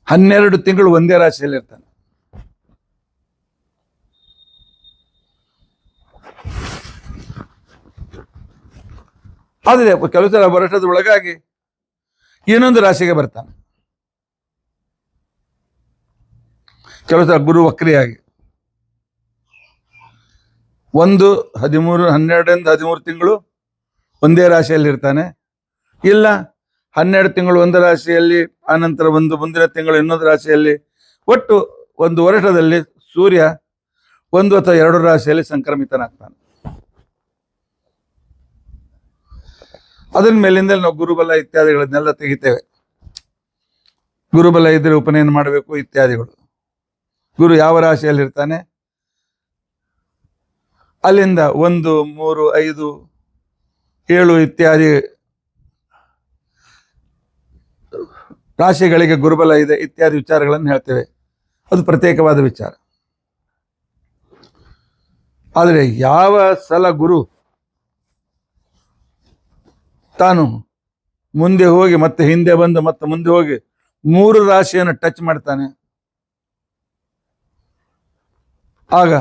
12 ತಿಂಗಳು ಒಂದೇ ರಾಶಿಯಲ್ಲಿ ಇರ್ತಾನೆ. ಆದ್ರೆ ಕೆಲವು ಸಲ ವರ್ಷದ ಒಳಗಾಗಿ ಇನ್ನೊಂದು ರಾಶಿಗೆ ಬರ್ತಾನೆ. ಕೆಲವು ಸಲ ಗುರು ವಕ್ರಿಯಾಗಿ 12 ತಿಂಗಳು ಒಂದೇ ರಾಶಿಯಲ್ಲಿ ಇರ್ತಾನೆ, ಇಲ್ಲ 12 ತಿಂಗಳು ಒಂದು ರಾಶಿಯಲ್ಲಿ, ಆನಂತರ ಮುಂದಿನ ತಿಂಗಳು ಇನ್ನೊಂದು ರಾಶಿಯಲ್ಲಿ. ಒಟ್ಟು ಒಂದು ವರ್ಷದಲ್ಲಿ ಸೂರ್ಯ 1 ಅಥವಾ 2 ರಾಶಿಯಲ್ಲಿ ಸಂಕ್ರಮಿತನಾಗ್ತಾನೆ. ಅದರ ಮೇಲಿಂದ ನಾವು ಗುರುಬಲ ಇತ್ಯಾದಿಗಳನ್ನೆಲ್ಲ ತೆಗಿತೇವೆ. ಗುರುಬಲ ಇದ್ರೆ ಉಪನಯನ ಮಾಡಬೇಕು ಇತ್ಯಾದಿಗಳು. ಗುರು ಯಾವ ರಾಶಿಯಲ್ಲಿ ಇರ್ತಾನೆ ಅಲ್ಲಿಂದ 1, 3, 5, 7 ಇತ್ಯಾದಿ ರಾಶಿಗಳಿಗೆ ಗುರುಬಲ ಇದೆ ಇತ್ಯಾದಿ ವಿಚಾರಗಳನ್ನು ಹೇಳ್ತೇವೆ. ಅದು ಪ್ರತ್ಯೇಕವಾದ ವಿಚಾರ. ಆದರೆ ಯಾವ ಸಲ ಗುರು ತಾನು ಮುಂದೆ ಹೋಗಿ ಮತ್ತೆ ಹಿಂದೆ ಬಂದು ಮತ್ತೆ ಮುಂದೆ ಹೋಗಿ 3 ರಾಶಿಯನ್ನು ಟಚ್ ಮಾಡ್ತಾನೆ, ಆಗ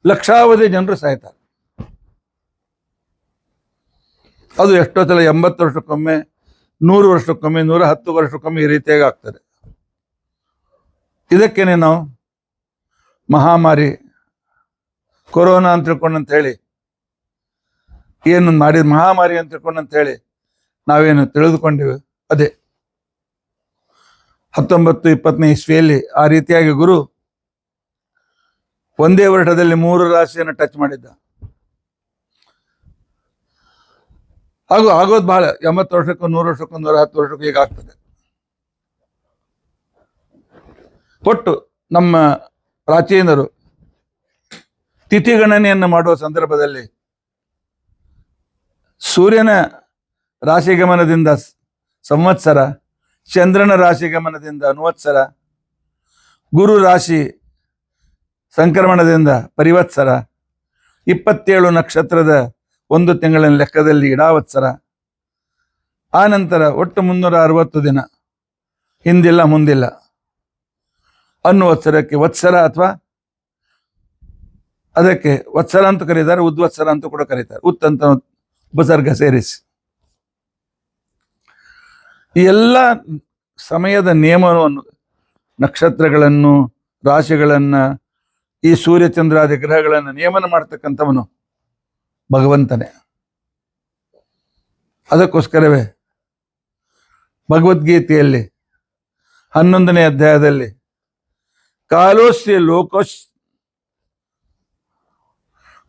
ಲಕ್ಷಾವಧಿ ಜನರು ಸಾಯ್ತಾರೆ. ಅದು ಎಷ್ಟೋ ಸಲ 80 ವರ್ಷಕ್ಕೊಮ್ಮೆ, 100 ವರ್ಷಕ್ಕೊಮ್ಮೆ, 110 ವರ್ಷಕ್ಕೊಮ್ಮೆ ಈ ರೀತಿಯಾಗಿ ಆಗ್ತದೆ. ಇದಕ್ಕೇನೆ ನಾವು ಮಹಾಮಾರಿ ಕೊರೋನಾ ಅಂತ ತಿಳ್ಕೊಂಡಂತ ಹೇಳಿ, ಏನು ಮಾಡಿದ ಮಹಾಮಾರಿ ಅಂತ ತಿಳ್ಕೊಂಡಂತ ಹೇಳಿ ನಾವೇನು ತಿಳಿದುಕೊಂಡಿವಿ, ಅದೇ 1920ನೇ ಇಸ್ವಿಯಲ್ಲಿ ಆ ರೀತಿಯಾಗಿ ಗುರು ಒಂದೇ ವರ್ಷದಲ್ಲಿ 3 ರಾಶಿಯನ್ನು ಟಚ್ ಮಾಡಿದ್ದ. ಆಗೋದು ಬಹಳ 80 ವರ್ಷಕ್ಕೂ 100 ವರ್ಷಕ್ಕೂ 110 ವರ್ಷಕ್ಕೂ ಈಗ ಆಗ್ತದೆ. ಒಟ್ಟು ನಮ್ಮ ಪ್ರಾಚೀನರು ತಿಥಿ ಗಣನೆಯನ್ನು ಮಾಡುವ ಸಂದರ್ಭದಲ್ಲಿ ಸೂರ್ಯನ ರಾಶಿಗಮನದಿಂದ ಸಂವತ್ಸರ, ಚಂದ್ರನ ರಾಶಿ ಗಮನದಿಂದ ಅನುವತ್ಸರ, ಗುರು ರಾಶಿ ಸಂಕ್ರಮಣದಿಂದ ಪರಿವತ್ಸರ, 27 ನಕ್ಷತ್ರದ ಒಂದು ತಿಂಗಳಿನ ಲೆಕ್ಕದಲ್ಲಿ ಇಡಾವತ್ಸರ, ಆ ನಂತರ ಒಟ್ಟು 360 ದಿನ, ಹಿಂದಿಲ್ಲ ಮುಂದಿಲ್ಲ ಅನ್ನುವತ್ಸರಕ್ಕೆ ವತ್ಸರ ಅಥವಾ ಅದಕ್ಕೆ ವತ್ಸರ ಅಂತ ಕರೀತಾರೆ, ಉದ್ವತ್ಸರ ಅಂತ ಕೂಡ ಕರೀತಾರೆ. ಉತ್ ಅಂತ ಉಪಸರ್ಗ ಸೇರಿಸಿ. ಈ ಎಲ್ಲ ಸಮಯದ ನಿಯಮವನ್ನು, ನಕ್ಷತ್ರಗಳನ್ನು, ರಾಶಿಗಳನ್ನ, ಈ ಸೂರ್ಯಚಂದ್ರಾದಿ ಗ್ರಹಗಳನ್ನು ನಿಯಮನ ಮಾಡ್ತಕ್ಕಂಥವನು ಭಗವಂತನೇ. ಅದಕ್ಕೋಸ್ಕರವೇ ಭಗವದ್ಗೀತೆಯಲ್ಲಿ 11ನೇ ಅಧ್ಯಾಯದಲ್ಲಿ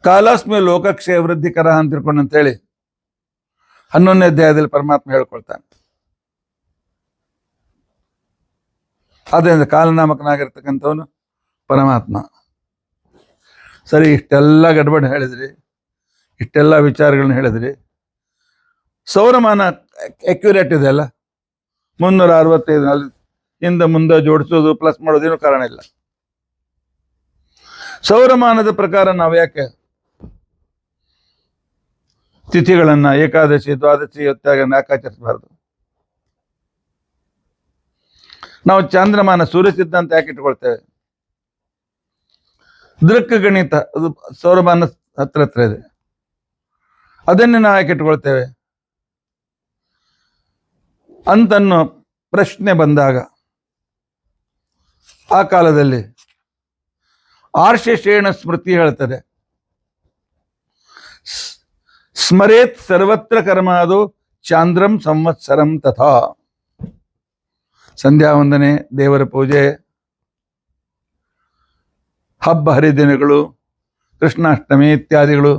ಕಾಲಸ್ಮಿ ಲೋಕಕ್ಷಯ ವೃದ್ಧಿಕರ ಅಂತ ತಿಳ್ಕೊಂಡು ಅಂತೇಳಿ 11ನೇ ಅಧ್ಯಾಯದಲ್ಲಿ ಪರಮಾತ್ಮ ಹೇಳ್ಕೊಳ್ತಾನೆ. ಆದ್ದರಿಂದ ಕಾಲನಾಮಕನಾಗಿರ್ತಕ್ಕಂಥವನು ಪರಮಾತ್ಮ. ಸರಿ, ಇಷ್ಟೆಲ್ಲ ಗಡ್ಬಡಿ ಹೇಳಿದ್ರಿ, ಇಷ್ಟೆಲ್ಲ ವಿಚಾರಗಳನ್ನ ಹೇಳಿದ್ರಿ. ಸೌರಮಾನ ಅಕ್ಯುರೇಟ್ ಇದೆ ಅಲ್ಲ, 365 ಹಿಂದೆ ಮುಂದೆ ಜೋಡಿಸೋದು ಪ್ಲಸ್ ಮಾಡೋದೇನು ಕಾರಣ ಇಲ್ಲ. ಸೌರಮಾನದ ಪ್ರಕಾರ ನಾವು ಯಾಕೆ ತಿಥಿಗಳನ್ನ ಏಕಾದಶಿ, ದ್ವಾದಶಿ ಹೊತ್ತಾಗ ಯಾಕೆ ಆಚರಿಸಬಾರ್ದು? ನಾವು ಚಾಂದ್ರಮಾನ, ಸೂರ್ಯ ಸಿದ್ಧಾಂತ ಯಾಕೆ ಇಟ್ಕೊಳ್ತೇವೆ? ದೃಕ್ ಗಣಿತ ಅದು ಸೌರಮಾನ ಹತ್ರ ಇದೆ, ಅದನ್ನೇ ನಾವು ಯಾಕೆ ಇಟ್ಕೊಳ್ತೇವೆ ಅಂತನ್ನೋ ಪ್ರಶ್ನೆ ಬಂದಾಗ ಆ ಕಾಲದಲ್ಲಿ ಆರ್ಷೇಣ ಸ್ಮೃತಿ ಹೇಳ್ತದೆ, ಸ್ಮರೇತ್ ಸರ್ವತ್ರ ಕರ್ಮಾದು ಚಾಂದ್ರಂ ಸಂವತ್ಸರಂ ತಥಾ. ಸಂಧ್ಯಾ ವಂದನೆ, ದೇವರ ಪೂಜೆ, ಹಬ್ಬ ಹರಿದಿನಗಳು, ಕೃಷ್ಣಾಷ್ಟಮಿ ಇತ್ಯಾದಿಗಳು,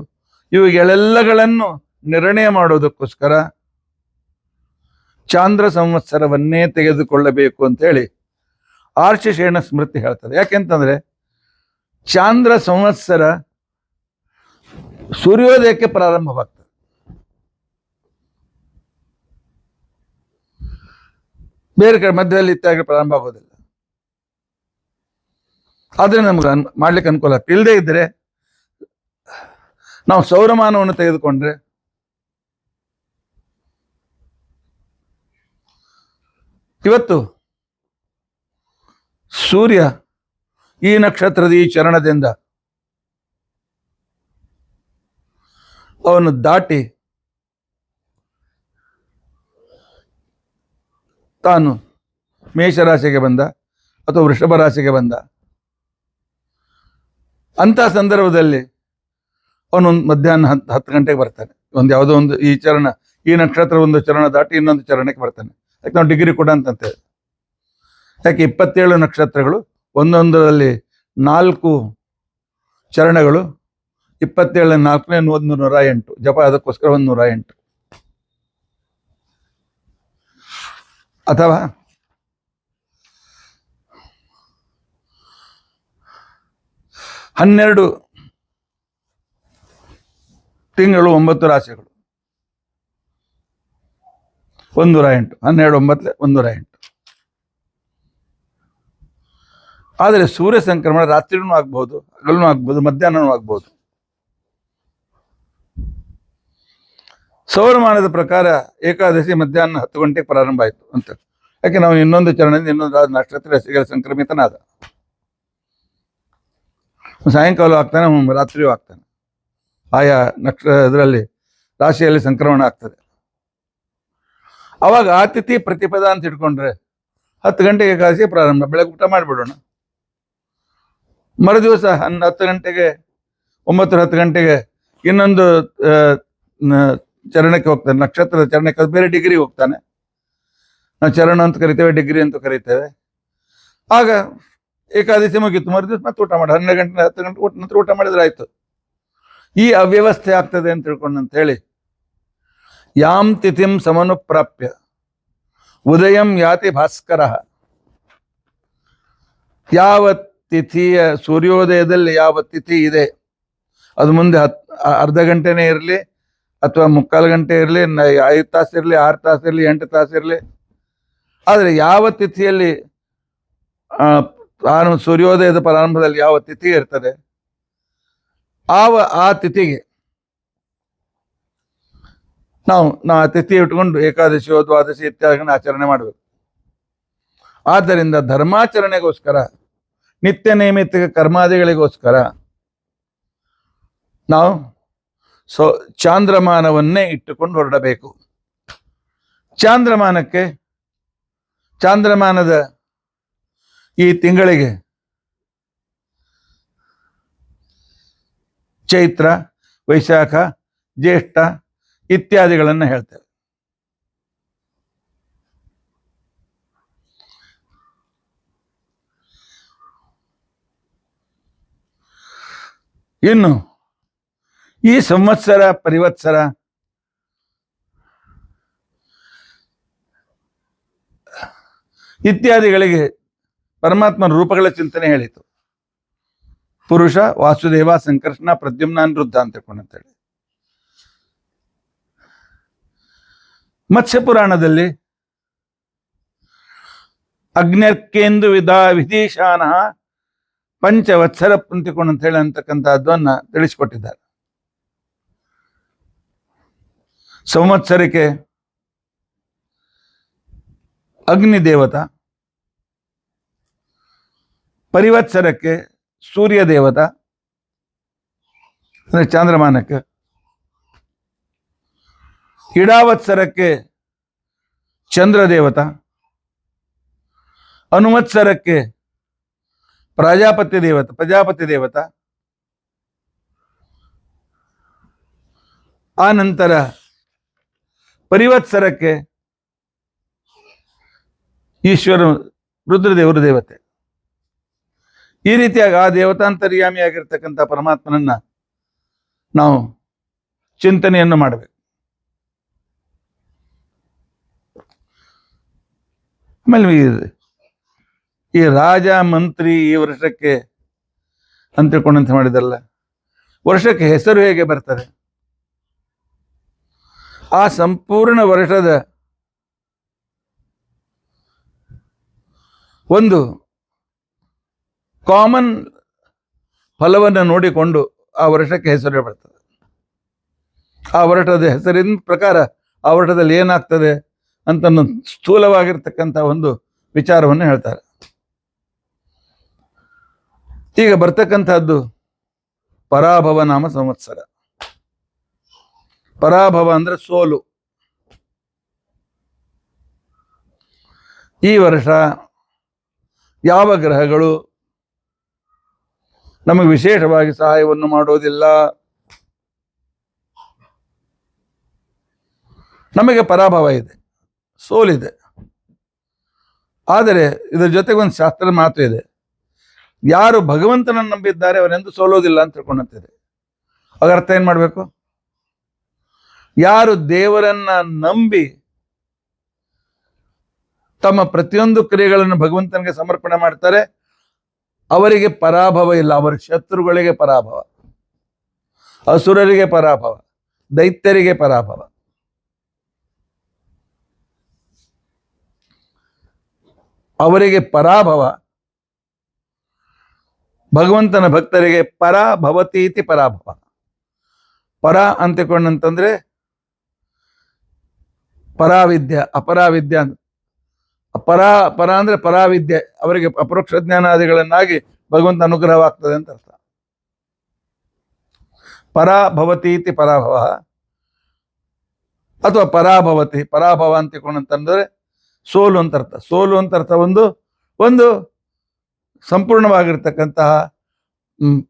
ಇವುಗಳೆಲ್ಲಗಳನ್ನು ನಿರ್ಣಯ ಮಾಡೋದಕ್ಕೋಸ್ಕರ ಚಾಂದ್ರ ಸಂವತ್ಸರವನ್ನೇ ತೆಗೆದುಕೊಳ್ಳಬೇಕು ಅಂತ ಹೇಳಿ ಆರ್ಷೇಣ ಸ್ಮೃತಿ ಹೇಳ್ತದೆ. ಯಾಕೆಂತಂದ್ರೆ ಚಾಂದ್ರ ಸಂವತ್ಸರ ಸೂರ್ಯೋದಯಕ್ಕೆ ಪ್ರಾರಂಭವಾಗ್ತದೆ. ಬೇರೆ ಕಡೆ ಮಧ್ಯದಲ್ಲಿ ಇತ್ತಾಗ ಪ್ರಾರಂಭ ಆಗೋದಿಲ್ಲ. ಆದ್ರೆ ನಮ್ಗೆ ಮಾಡ್ಲಿಕ್ಕೆ ಅನುಕೂಲ ಆಗ್ತದೆ. ಇಲ್ಲದೆ ಇದ್ರೆ ನಾವು ಸೌರಮಾನವನ್ನು ತೆಗೆದುಕೊಂಡ್ರೆ ಇವತ್ತು ಸೂರ್ಯ ಈ ನಕ್ಷತ್ರದ ಈ ಚರಣದಿಂದ ಅವನು ದಾಟಿ ತಾನು ಮೇಷರಾಶಿಗೆ ಬಂದ ಅಥವಾ ವೃಷಭ ರಾಶಿಗೆ ಬಂದ ಅಂತ ಸಂದರ್ಭದಲ್ಲಿ ಅವನು ಮಧ್ಯಾಹ್ನ 10 ಗಂಟೆಗೆ ಬರ್ತಾನೆ. ಯಾವುದೋ ಒಂದು ಈ ಚರಣ, ಈ ನಕ್ಷತ್ರ ಒಂದು ಚರಣ ದಾಟಿ ಇನ್ನೊಂದು ಚರಣಕ್ಕೆ ಬರ್ತಾನೆ. ಯಾಕೆ ನಾವು ಡಿಗ್ರಿ ಕೂಡ ಅಂತಂತೇವೆ. ಯಾಕೆ 27 ನಕ್ಷತ್ರಗಳು, ಒಂದೊಂದರಲ್ಲಿ 4 ಚರಣಗಳು, 27 4ನೇ 108 ಜಪ. ಅದಕ್ಕೋಸ್ಕರ 108. ಅಥವಾ ಹನ್ನೆರಡು ತಿಂಗಳು 9 ರಾಶಿಗಳು, 108. 12 9 108. ಆದರೆ ಸೂರ್ಯ ಸಂಕ್ರಮಣ ರಾತ್ರಿನೂ ಆಗ್ಬಹುದು, ಹಗಲೂ ಆಗ್ಬಹುದು, ಮಧ್ಯಾಹ್ನನೂ ಆಗ್ಬಹುದು. ಸೌರಮಾನದ ಪ್ರಕಾರ ಏಕಾದಶಿ ಮಧ್ಯಾಹ್ನ 10 ಗಂಟೆಗೆ ಪ್ರಾರಂಭ ಆಯಿತು ಅಂತ. ಯಾಕೆ ನಾವು ಇನ್ನೊಂದು ಚರಣದಿಂದ ಇನ್ನೊಂದು ನಕ್ಷತ್ರ ರಾಶಿಗಳ ಸಂಕ್ರಮಿತನಾದ. ಸಾಯಂಕಾಲ ಆಗ್ತಾನೆ, ರಾತ್ರಿಯೂ ಆಗ್ತಾನೆ. ಆಯಾ ಇದರಲ್ಲಿ ರಾಶಿಯಲ್ಲಿ ಸಂಕ್ರಮಣ ಆಗ್ತದೆ. ಅವಾಗ ಆತಿಥಿ ಪ್ರತಿಪದ ಅಂತ ಇಟ್ಕೊಂಡ್ರೆ 10 ಗಂಟೆಗೆ ಏಕಾದಶಿ ಪ್ರಾರಂಭ, ಬೆಳಗ್ಗೆ ಊಟ ಮಾಡಿಬಿಡೋಣ. ಮರುದಿವಸ 10 ಗಂಟೆಗೆ 9-10 ಗಂಟೆಗೆ ಇನ್ನೊಂದು ಚರಣಕ್ಕೆ ಹೋಗ್ತಾನೆ, ನಕ್ಷತ್ರದ ಚರಣಕ್ಕೆ. ಬೇರೆ ಡಿಗ್ರಿ ಹೋಗ್ತಾನೆ. ನಾವು ಚರಣ ಅಂತ ಕರಿತೇವೆ, ಡಿಗ್ರಿ ಅಂತ ಕರಿತೇವೆ. ಆಗ ಏಕಾದಶಿ ಮುಗಿತು, ಮರುದಿವಸ ಮತ್ತೆ ಊಟ ಮಾಡಿ 12 ಗಂಟೆ 10 ಗಂಟೆ ನಂತರ ಊಟ ಮಾಡಿದ್ರೆ ಆಯ್ತು. ಈ ಅವ್ಯವಸ್ಥೆ ಆಗ್ತದೆ ಅಂತ ತಿಳ್ಕೊಂಡು ಅಂತ ಹೇಳಿ ಯಾಂ ತಿಥಿಂ ಸಮನುಪ್ರಾಪ್ಯ ಉದಯಂ ಯಾತಿ ಭಾಸ್ಕರ. ಯಾವ ತಿಥಿಯ ಸೂರ್ಯೋದಯದಲ್ಲಿ ಯಾವ ತಿಥಿ ಇದೆ ಅದು ಮುಂದೆ ಅರ್ಧ ಗಂಟೆನೇ ಇರಲಿ ಅಥವಾ 3/4 ಗಂಟೆ ಇರಲಿ, 5 ತಾಸು ಇರಲಿ, 6 ತಾಸು ಇರಲಿ, 8 ತಾಸು ಇರಲಿ. ಆದರೆ ಯಾವ ತಿಥಿಯಲ್ಲಿ ಸೂರ್ಯೋದಯದ ಪ್ರಾರಂಭದಲ್ಲಿ ಯಾವ ತಿಥಿ ಇರ್ತದೆ, ಆ ತಿಥಿಗೆ ನಾವು ಆ ತಿಥಿ ಇಟ್ಕೊಂಡು ಏಕಾದಶಿಯೋ ದ್ವಾದಶಿ ಇತ್ಯಾದಿಗಳನ್ನ ಆಚರಣೆ ಮಾಡಬೇಕು. ಆದ್ದರಿಂದ ಧರ್ಮಾಚರಣೆಗೋಸ್ಕರ, ನಿತ್ಯ ನೈಮಿತ್ತಿಕ ಕರ್ಮಾದಿಗಳಿಗೋಸ್ಕರ ನಾವು ಚಾಂದ್ರಮಾನವನ್ನೇ ಇಟ್ಟುಕೊಂಡು ಹೊರಡಬೇಕು. ಚಾಂದ್ರಮಾನದ ಈ ತಿಂಗಳಿಗೆ ಚೈತ್ರ, ವೈಶಾಖ, ಜ್ಯೇಷ್ಠ ಇತ್ಯಾದಿಗಳನ್ನು ಹೇಳ್ತೇವೆ. ಇನ್ನು ಈ ಸಂವತ್ಸರ, ಪರಿವತ್ಸರ ಇತ್ಯಾದಿಗಳಿಗೆ ಪರಮಾತ್ಮನ ರೂಪಗಳ ಚಿಂತನೆ ಹೇಳಿತು. ಪುರುಷ, ವಾಸುದೇವ, ಸಂಕರ್ಷಣ, ಪ್ರದ್ಯುಮ್ನ, ಅನಿರುದ್ಧ ಅಂತ ತಿಳ್ಕೊಂಡಂತೇಳಿ. ಮತ್ಸ್ಯ ಪುರಾಣದಲ್ಲಿ ಅಗ್ನ್ಯರ್ಕೇಂದು ವಿಧೀಶಾನ ಪಂಚವತ್ಸರ ಅಂತಿಕೊಂಡು ಅಂತ ಹೇಳಿ ಅಂತಕ್ಕಂಥದ್ದನ್ನ ತಿಳಿಸಿಕೊಟ್ಟಿದ್ದಾರೆ. ಸಂವತ್ಸರಕ್ಕೆ ಅಗ್ನಿ ದೇವತ, ಪರಿವತ್ಸರಕ್ಕೆ ಸೂರ್ಯ ದೇವತ ಅಂದ್ರೆ ಚಾಂದ್ರಮಾನಕ್ಕೆ, ಇಡಾವತ್ಸರಕ್ಕೆ ಚಂದ್ರ ದೇವತ, ಅನುವತ್ಸರಕ್ಕೆ ಪ್ರಜಾಪತಿ ದೇವತ, ಆ ನಂತರ ಪರಿವತ್ಸರಕ್ಕೆ ಈಶ್ವರ ರುದ್ರದೇವರು ದೇವತೆ. ಈ ರೀತಿಯಾಗಿ ಆ ದೇವತಾಂತರ್ಯಾಮಿಯಾಗಿರ್ತಕ್ಕಂಥ ಪರಮಾತ್ಮನನ್ನ ನಾವು ಚಿಂತನೆಯನ್ನು ಮಾಡಬೇಕು. ಆಮೇಲೆ ಈ ರಾಜ ಮಂತ್ರಿ ಈ ವರ್ಷಕ್ಕೆ ಅಂತ ತಿಳ್ಕೊಂಡಂತ ಮಾಡಿದಲ್ಲ, ವರ್ಷಕ್ಕೆ ಹೆಸರು ಹೇಗೆ ಬರ್ತದೆ, ಆ ಸಂಪೂರ್ಣ ವರ್ಷದ ಒಂದು ಕಾಮನ್ ಫಲವನ್ನು ನೋಡಿಕೊಂಡು ಆ ವರ್ಷಕ್ಕೆ ಹೆಸರು ಬರ್ತದೆ. ಆ ವರ್ಷದ ಹೆಸರಿನ ಪ್ರಕಾರ ಆ ವರ್ಷದಲ್ಲಿ ಏನಾಗ್ತದೆ ಅಂತ ಸ್ಥೂಲವಾಗಿರ್ತಕ್ಕಂಥ ಒಂದು ವಿಚಾರವನ್ನು ಹೇಳ್ತಾರೆ. ಈಗ ಬರ್ತಕ್ಕಂಥದ್ದು ಪರಾಭವ ನಾಮ ಸಂವತ್ಸರ. ಪರಾಭವ ಅಂದ್ರೆ ಸೋಲು. ಈ ವರ್ಷ ಯಾವ ಗ್ರಹಗಳು ನಮಗೆ ವಿಶೇಷವಾಗಿ ಸಹಾಯವನ್ನು ಮಾಡೋದಿಲ್ಲ. ನಮಗೆ ಪರಾಭವ ಇದೆ, ಸೋಲಿದೆ. ಆದರೆ ಇದರ ಜೊತೆಗೆ ಒಂದು ಶಾಸ್ತ್ರದ ಮಾತು ಇದೆ, ಯಾರು ಭಗವಂತನನ್ನು ನಂಬಿದ್ದಾರೆ ಅವರೆಂದು ಸೋಲೋದಿಲ್ಲ ಅಂತ ತಿಳ್ಕೊಂಡಂತಿದೆ. ಅದರ ಅರ್ಥ ಏನ್ ಮಾಡಬೇಕು? ಯಾರು ದೇವರನ್ನ ನಂಬಿ ತಮ್ಮ ಪ್ರತಿಯೊಂದು ಕ್ರಿಯೆಗಳನ್ನು ಭಗವಂತನಿಗೆ ಸಮರ್ಪಣೆ ಮಾಡ್ತಾರೆ ಅವರಿಗೆ ಪರಾಭವ ಇಲ್ಲ. ಅವರ ಶತ್ರುಗಳಿಗೆ ಪರಾಭವ, ಅಸುರರಿಗೆ ಪರಾಭವ, ದೈತ್ಯರಿಗೆ ಪರಾಭವ. ಅವರಿಗೆ ಪರಾಭವ, ಭಗವಂತನ ಭಕ್ತರಿಗೆ ಪರಾಭವತೀತಿ ಪರಾಭವ. ಪರ ಅಂತಿಕೊಂಡಂತಂದ್ರೆ ಪರಾವಿದ್ಯ, ಅಪರಾವಿದ್ಯ. ಪರ ಅಂದ್ರೆ ಪರಾವಿದ್ಯೆ, ಅವರಿಗೆ ಅಪರೋಕ್ಷ ಜ್ಞಾನಾದಿಗಳನ್ನಾಗಿ ಭಗವಂತ ಅನುಗ್ರಹವಾಗ್ತದೆ ಅಂತ ಅರ್ಥ. ಪರಾಭವತೀತಿ ಪರಾಭವ ಅಥವಾ ಪರಾಭವತಿ. ಪರಾಭವ ಅಂತಿಕೊಂಡಂತಂದ್ರೆ ಸೋಲು ಅಂತ ಅರ್ಥ. ಸೋಲು ಅಂತ ಅರ್ಥ ಒಂದು ಸಂಪೂರ್ಣವಾಗಿರ್ತಕ್ಕಂತಹ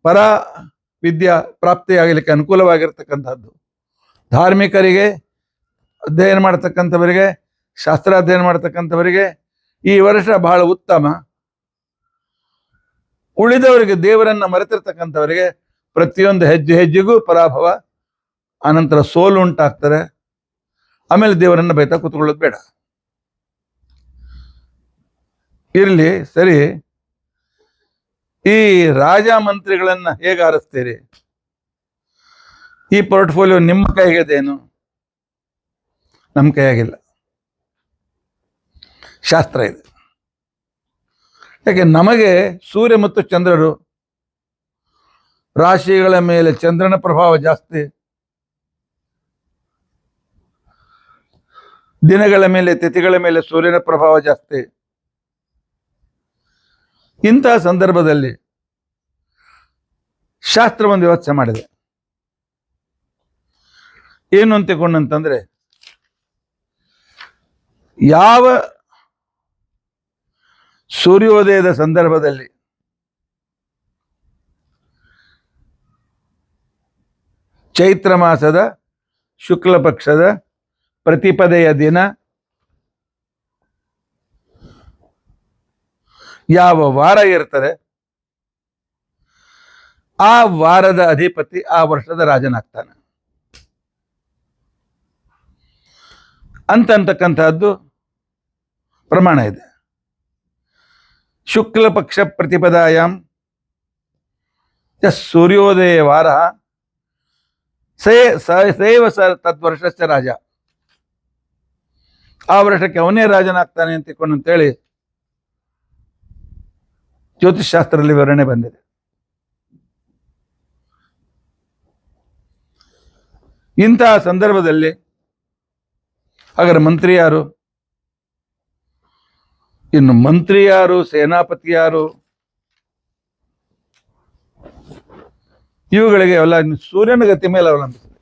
ಪರ ವಿದ್ಯಾ ಪ್ರಾಪ್ತಿಯಾಗಲಿಕ್ಕೆ ಅನುಕೂಲವಾಗಿರ್ತಕ್ಕಂಥದ್ದು. ಧಾರ್ಮಿಕರಿಗೆ, ಅಧ್ಯಯನ ಮಾಡ್ತಕ್ಕಂಥವರಿಗೆ, ಶಾಸ್ತ್ರಾಧ್ಯಯನ ಮಾಡ್ತಕ್ಕಂಥವರಿಗೆ ಈ ವರ್ಷ ಬಹಳ ಉತ್ತಮ. ಉಳಿದವರಿಗೆ, ದೇವರನ್ನ ಮರೆತಿರ್ತಕ್ಕಂಥವರಿಗೆ ಪ್ರತಿಯೊಂದು ಹೆಜ್ಜೆಗೂ ಪರಾಭವ, ಆನಂತರ ಸೋಲು ಉಂಟಾಗ್ತಾರೆ. ಆಮೇಲೆ ದೇವರನ್ನ ಬೈತಾ ಕೂತ್ಕೊಳ್ಳೋದು ಬೇಡ. ಇರ್ಲಿ, ಸರಿ. ಈ ರಾಜ ಮಂತ್ರಿಗಳನ್ನ ಹೇಗೆ ಆರಿಸ್ತೀರಿ? ಈ ಪೋರ್ಟ್ಫೋಲಿಯೋ ನಿಮ್ಮ ಕೈಗೆದೇನು? ನಮ್ಮ ಕೈಯಾಗಿಲ್ಲ, ಶಾಸ್ತ್ರ ಇದೆ. ಯಾಕೆ ನಮಗೆ ಸೂರ್ಯ ಮತ್ತು ಚಂದ್ರರು ರಾಶಿಗಳ ಮೇಲೆ ಚಂದ್ರನ ಪ್ರಭಾವ ಜಾಸ್ತಿ, ದಿನಗಳ ಮೇಲೆ ತಿಥಿಗಳ ಮೇಲೆ ಸೂರ್ಯನ ಪ್ರಭಾವ ಜಾಸ್ತಿ. ಇಂತಹ ಸಂದರ್ಭದಲ್ಲಿ ಶಾಸ್ತ್ರ ಒಂದು ವ್ಯವಸ್ಥೆ ಮಾಡಿದೆ. ಏನು ಅಂತ ತಿಳ್ಕೊಂಡಂತಂದ್ರೆ, ಯಾವ ಸೂರ್ಯೋದಯದ ಸಂದರ್ಭದಲ್ಲಿ ಚೈತ್ರ ಮಾಸದ ಶುಕ್ಲ ಪಕ್ಷದ ಪ್ರತಿಪದೆಯ ದಿನ ಯಾವ ವಾರ ಇರ್ತದೆ, ಆ ವಾರದ ಅಧಿಪತಿ ಆ ವರ್ಷದ ರಾಜನಾಗ್ತಾನೆ ಅಂತಕ್ಕಂಥದ್ದು ಪ್ರಮಾಣ ಇದೆ. ಶುಕ್ಲ ಪಕ್ಷ ಪ್ರತಿಪದಾಯಾಮ್ ಸೂರ್ಯೋದಯ ವಾರ ಸೇವ ತದ್ವರ್ಷಸ್ಯ ರಾಜ, ಆ ವರ್ಷಕ್ಕೆ ಅವನೇ ರಾಜನಾಗ್ತಾನೆ ಅಂತೇಳಿ ಜ್ಯೋತಿಷ್ ಶಾಸ್ತ್ರದಲ್ಲಿ ವಿವರಣೆ ಬಂದಿದೆ. ಇಂತಹ ಸಂದರ್ಭದಲ್ಲಿ ಹಾಗಾದ್ರೆ ಮಂತ್ರಿ ಯಾರು, ಇನ್ನು ಮಂತ್ರಿ ಯಾರು, ಸೇನಾಪತಿ ಯಾರು, ಇವುಗಳಿಗೆ ಎಲ್ಲ ಸೂರ್ಯನ ಗತಿ ಮೇಲೆ ಅವಲಂಬಿಸಿದೆ.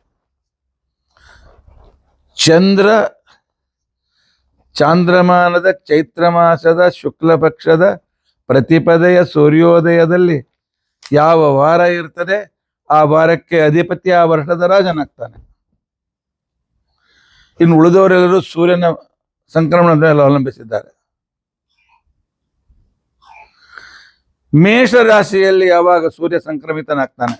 ಚಾಂದ್ರಮಾನದ ಚೈತ್ರ ಮಾಸದ ಶುಕ್ಲ ಪಕ್ಷದ ಪ್ರತಿಪದೆಯ ಸೂರ್ಯೋದಯದಲ್ಲಿ ಯಾವ ವಾರ ಇರ್ತದೆ, ಆ ವಾರಕ್ಕೆ ಅಧಿಪತಿ ಆ ವರ್ಷದ ರಾಜನಾಗ್ತಾನೆ. ಇನ್ನು ಉಳಿದವರೆಲ್ಲರೂ ಸೂರ್ಯನ ಸಂಕ್ರಮಣದ ಮೇಲೆ ಅವಲಂಬಿಸಿದ್ದಾರೆ. ಮೇಷ ರಾಶಿಯಲ್ಲಿ ಯಾವಾಗ ಸೂರ್ಯ ಸಂಕ್ರಮಿತನಾಗ್ತಾನೆ,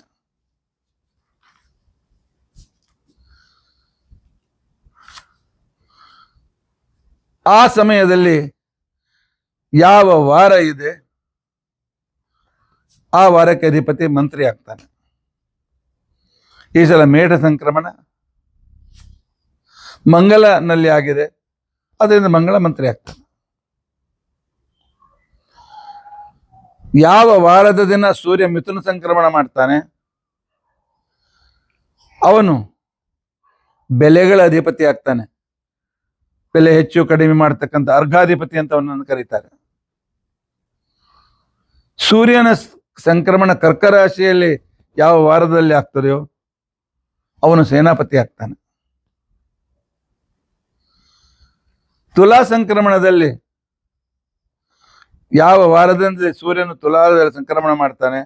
ಆ ಸಮಯದಲ್ಲಿ ಯಾವ ವಾರ ಇದೆ, ಆ ವಾರಕ್ಕೆ ಅಧಿಪತಿ ಮಂತ್ರಿ ಆಗ್ತಾನೆ. ಈ ಸಲ ಮೇಷ ಸಂಕ್ರಮಣ ಮಂಗಲನಲ್ಲಿ ಆಗಿದೆ, ಅದರಿಂದ ಮಂಗಳ ಮಂತ್ರಿ ಆಗ್ತಾನೆ. ಯಾವ ವಾರದ ದಿನ ಸೂರ್ಯ ಮಿಥುನ ಸಂಕ್ರಮಣ ಮಾಡ್ತಾನೆ, ಅವನು ಬೆಲೆಗಳ ಅಧಿಪತಿ ಆಗ್ತಾನೆ. ಬೆಲೆ ಹೆಚ್ಚು ಕಡಿಮೆ ಮಾಡ್ತಕ್ಕಂಥ ಅರ್ಘಾಧಿಪತಿ ಅಂತ ಅವನನ್ನು ಕರೀತಾರೆ. ಸೂರ್ಯನ ಸಂಕ್ರಮಣ ಕರ್ಕ ರಾಶಿಯಲ್ಲಿ ಯಾವ ವಾರದಲ್ಲಿ ಆಗ್ತದೆಯೋ ಅವನು ಸೇನಾಪತಿ ಆಗ್ತಾನೆ. ತುಲಾ ಸಂಕ್ರಮಣದಲ್ಲಿ ಯಾವ ವಾರದಲ್ಲಿ ಸೂರ್ಯನು ತುಲಾದಲ್ಲಿ ಸಂಕ್ರಮಣ ಮಾಡ್ತಾನೆ